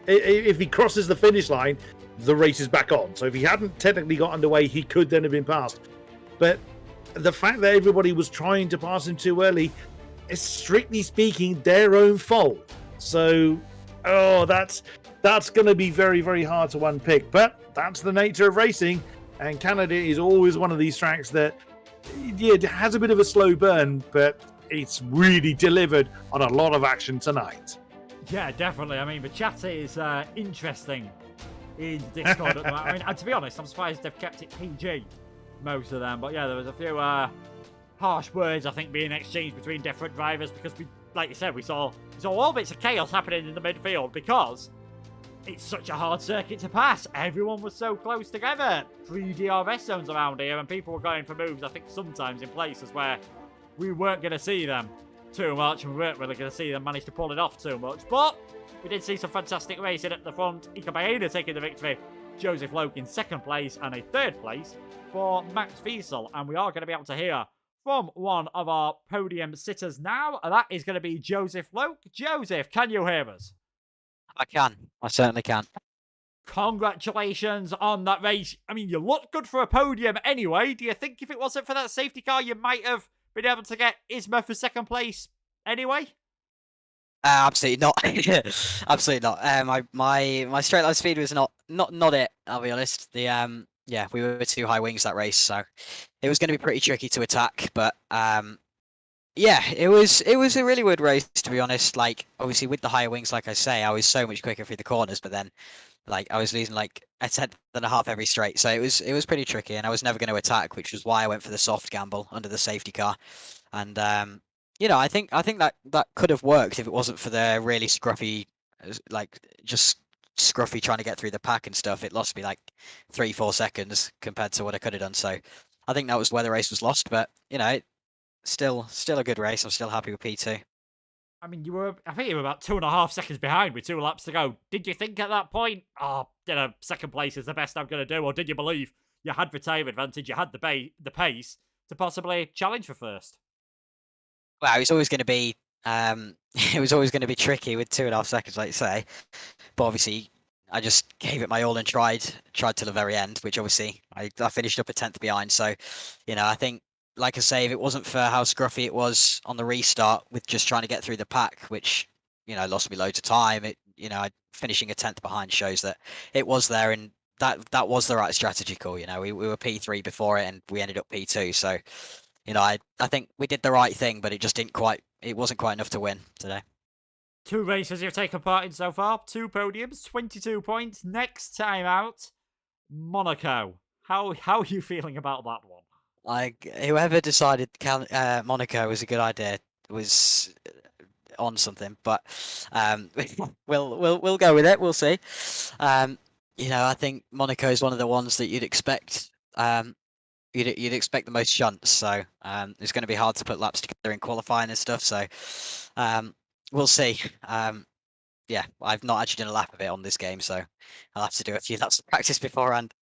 [SPEAKER 2] if he crosses the finish line. The race is back on. So if he hadn't technically got underway, he could then have been passed. But the fact that everybody was trying to pass him too early is, strictly speaking, their own fault. So, that's going to be very, very hard to unpick. But that's the nature of racing. And Canada is always one of these tracks that, yeah, it has a bit of a slow burn, but it's really delivered on a lot of action tonight.
[SPEAKER 1] Yeah, definitely. I mean, the chat is interesting in Discord at the moment. I mean, and to be honest, I'm surprised they've kept it PG. Most of them, but yeah, there was a few harsh words I think being exchanged between different drivers, because we, like you said, we saw all bits of chaos happening in the midfield because it's such a hard circuit to pass. Everyone was so close together. 3 DRS zones around here, and people were going for moves, I think sometimes in places where we weren't going to see them too much, and we weren't really going to see them manage to pull it off too much. But we did see some fantastic racing at the front. Ika Baena taking the victory, Joseph Loke in 2nd place, and a 3rd place for Max Wiesel. And we are going to be able to hear from one of our podium sitters now. And that is going to be Joseph Loke. Joseph, can you hear us?
[SPEAKER 3] I can. I certainly can.
[SPEAKER 1] Congratulations on that race. I mean, you looked good for a podium anyway. Do you think if it wasn't for that safety car, you might have been able to get Isma for 2nd place anyway?
[SPEAKER 3] Absolutely not. Absolutely not. My straight line speed was not it. I'll be honest. Yeah, we were too high wings that race, so it was going to be pretty tricky to attack. But yeah, it was a really weird race, to be honest. Like, obviously with the higher wings, like I say, I was so much quicker through the corners, but then like I was losing like a 10.5 every straight, so it was pretty tricky, and I was never going to attack, which was why I went for the soft gamble under the safety car. And you know, I think that could have worked if it wasn't for the really scruffy, like just scruffy trying to get through the pack and stuff. It lost me like 3-4 seconds compared to what I could have done. So I think that was where the race was lost. But you know, still a good race. I'm still happy with P2.
[SPEAKER 1] I mean, I think you were about 2.5 seconds behind with 2 laps to go. Did you think at that point, 2nd place is the best I'm going to do? Or did you believe you had the time advantage, you had the pace to possibly challenge for first?
[SPEAKER 3] Well, it was always going to be it was always going to be tricky with 2.5 seconds, like you say. But obviously, I just gave it my all and tried till the very end, which obviously I finished up a 10th behind. So, you know, I think like I say, if it wasn't for how scruffy it was on the restart with just trying to get through the pack, which, lost me loads of time, finishing a 10th behind shows that it was there, and that was the right strategy call. We were P3 before it and we ended up P2. So, I think we did the right thing, but it just it wasn't quite enough to win today.
[SPEAKER 1] 2 races you've taken part in so far, 2 podiums, 22 points. Next time out, Monaco. How are you feeling about that one?
[SPEAKER 3] Whoever decided Monaco was a good idea was on something, but we'll go with it. We'll see. I think Monaco is one of the ones that you'd expect. You'd expect the most shunts, so it's going to be hard to put laps together in qualifying and stuff. So we'll see. Yeah, I've not actually done a lap of it on this game, so I'll have to do a few laps of practice beforehand.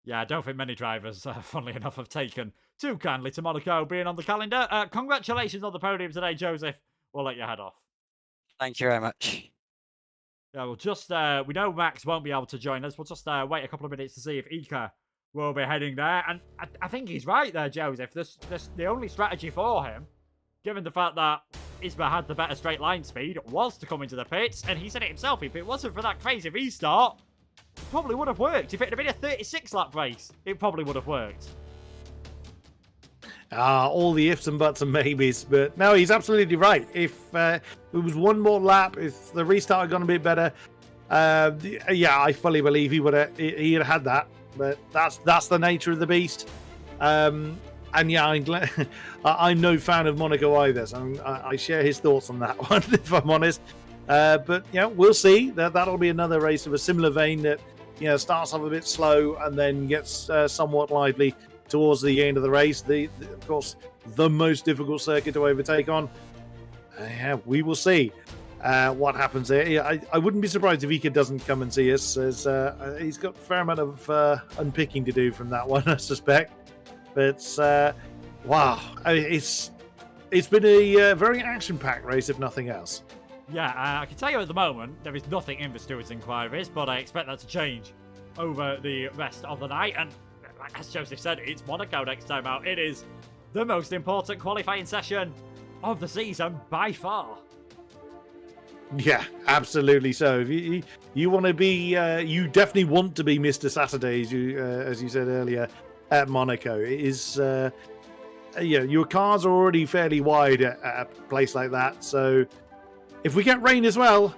[SPEAKER 1] Yeah, I don't think many drivers, funnily enough, have taken too kindly to Monaco being on the calendar. Congratulations on the podium today, Joseph. We'll let you head off.
[SPEAKER 3] Thank you very much.
[SPEAKER 1] Yeah, we'll just, we know Max won't be able to join us. We'll just wait a couple of minutes to see if Ika will be heading there. And I think he's right there, Joseph. The only strategy for him, given the fact that Isma had the better straight line speed, was to come into the pits. And he said it himself, if it wasn't for that crazy restart, it probably would have worked. If it had been a 36-lap race, it probably would have worked.
[SPEAKER 2] All the ifs and buts and maybes, but no, he's absolutely right. If it was one more lap, if the restart had gone a bit better, yeah, I fully believe he would have had that. But that's the nature of the beast. And yeah, I'm no fan of Monaco either, so I share his thoughts on that one, if I'm honest. But we'll see. That'll be another race of a similar vein that starts off a bit slow and then gets somewhat lively towards the end of the race. Of course, the most difficult circuit to overtake on. Yeah, we will see what happens there. I wouldn't be surprised if Ika doesn't come and see us, as he's got a fair amount of unpicking to do from that one, I suspect. But wow, it's been a very action-packed race, if nothing else.
[SPEAKER 1] Yeah, I can tell you at the moment, there is nothing in the stewards' inquiries, but I expect that to change over the rest of the night. And as Joseph said, it's Monaco next time out. It is the most important qualifying session of the season by far.
[SPEAKER 2] Yeah, absolutely. So if you want to be, you definitely want to be Mr. Saturday, as you said earlier, at Monaco. It is, your cars are already fairly wide at a place like that. So if we get rain as well,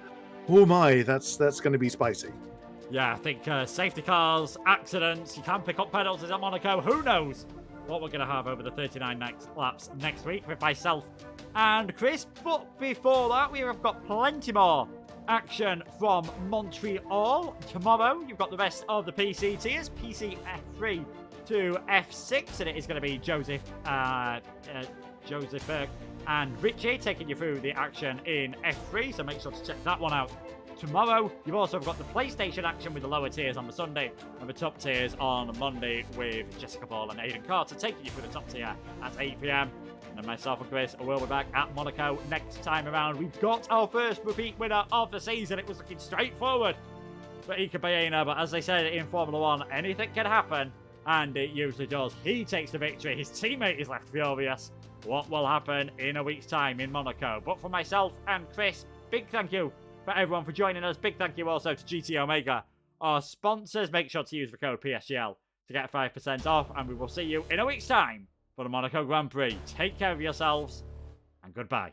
[SPEAKER 2] oh my, that's going to be spicy.
[SPEAKER 1] Yeah, I think safety cars, accidents, you can pick up penalties at Monaco. Who knows what we're going to have over the 39 laps next week with myself and Chris. But before that, we have got plenty more action from Montreal. Tomorrow, you've got the rest of the PC tiers, PC F3 to F6, and it is going to be Joseph Burke and Richie taking you through the action in F3, so make sure to check that one out tomorrow. You've also got the PlayStation action with the lower tiers on the Sunday and the top tiers on Monday with Jessica Ball and Aidan Carter taking you through the top tier at 8 PM. And then myself and Chris will be back at Monaco next time around. We've got our first repeat winner of the season. It was looking straightforward for Ika Baena, but as they said in Formula 1, anything can happen, and it usually does. He takes the victory. His teammate is left furious. What will happen in a week's time in Monaco? But for myself and Chris, big thank you for everyone for joining us. Big thank you also to GT Omega, our sponsors. Make sure to use the code PSGL to get 5% off, and we will see you in a week's time for the Monaco Grand Prix. Take care of yourselves, and goodbye.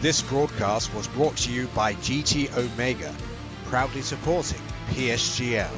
[SPEAKER 4] This broadcast was brought to you by GT Omega, proudly supporting PSGL.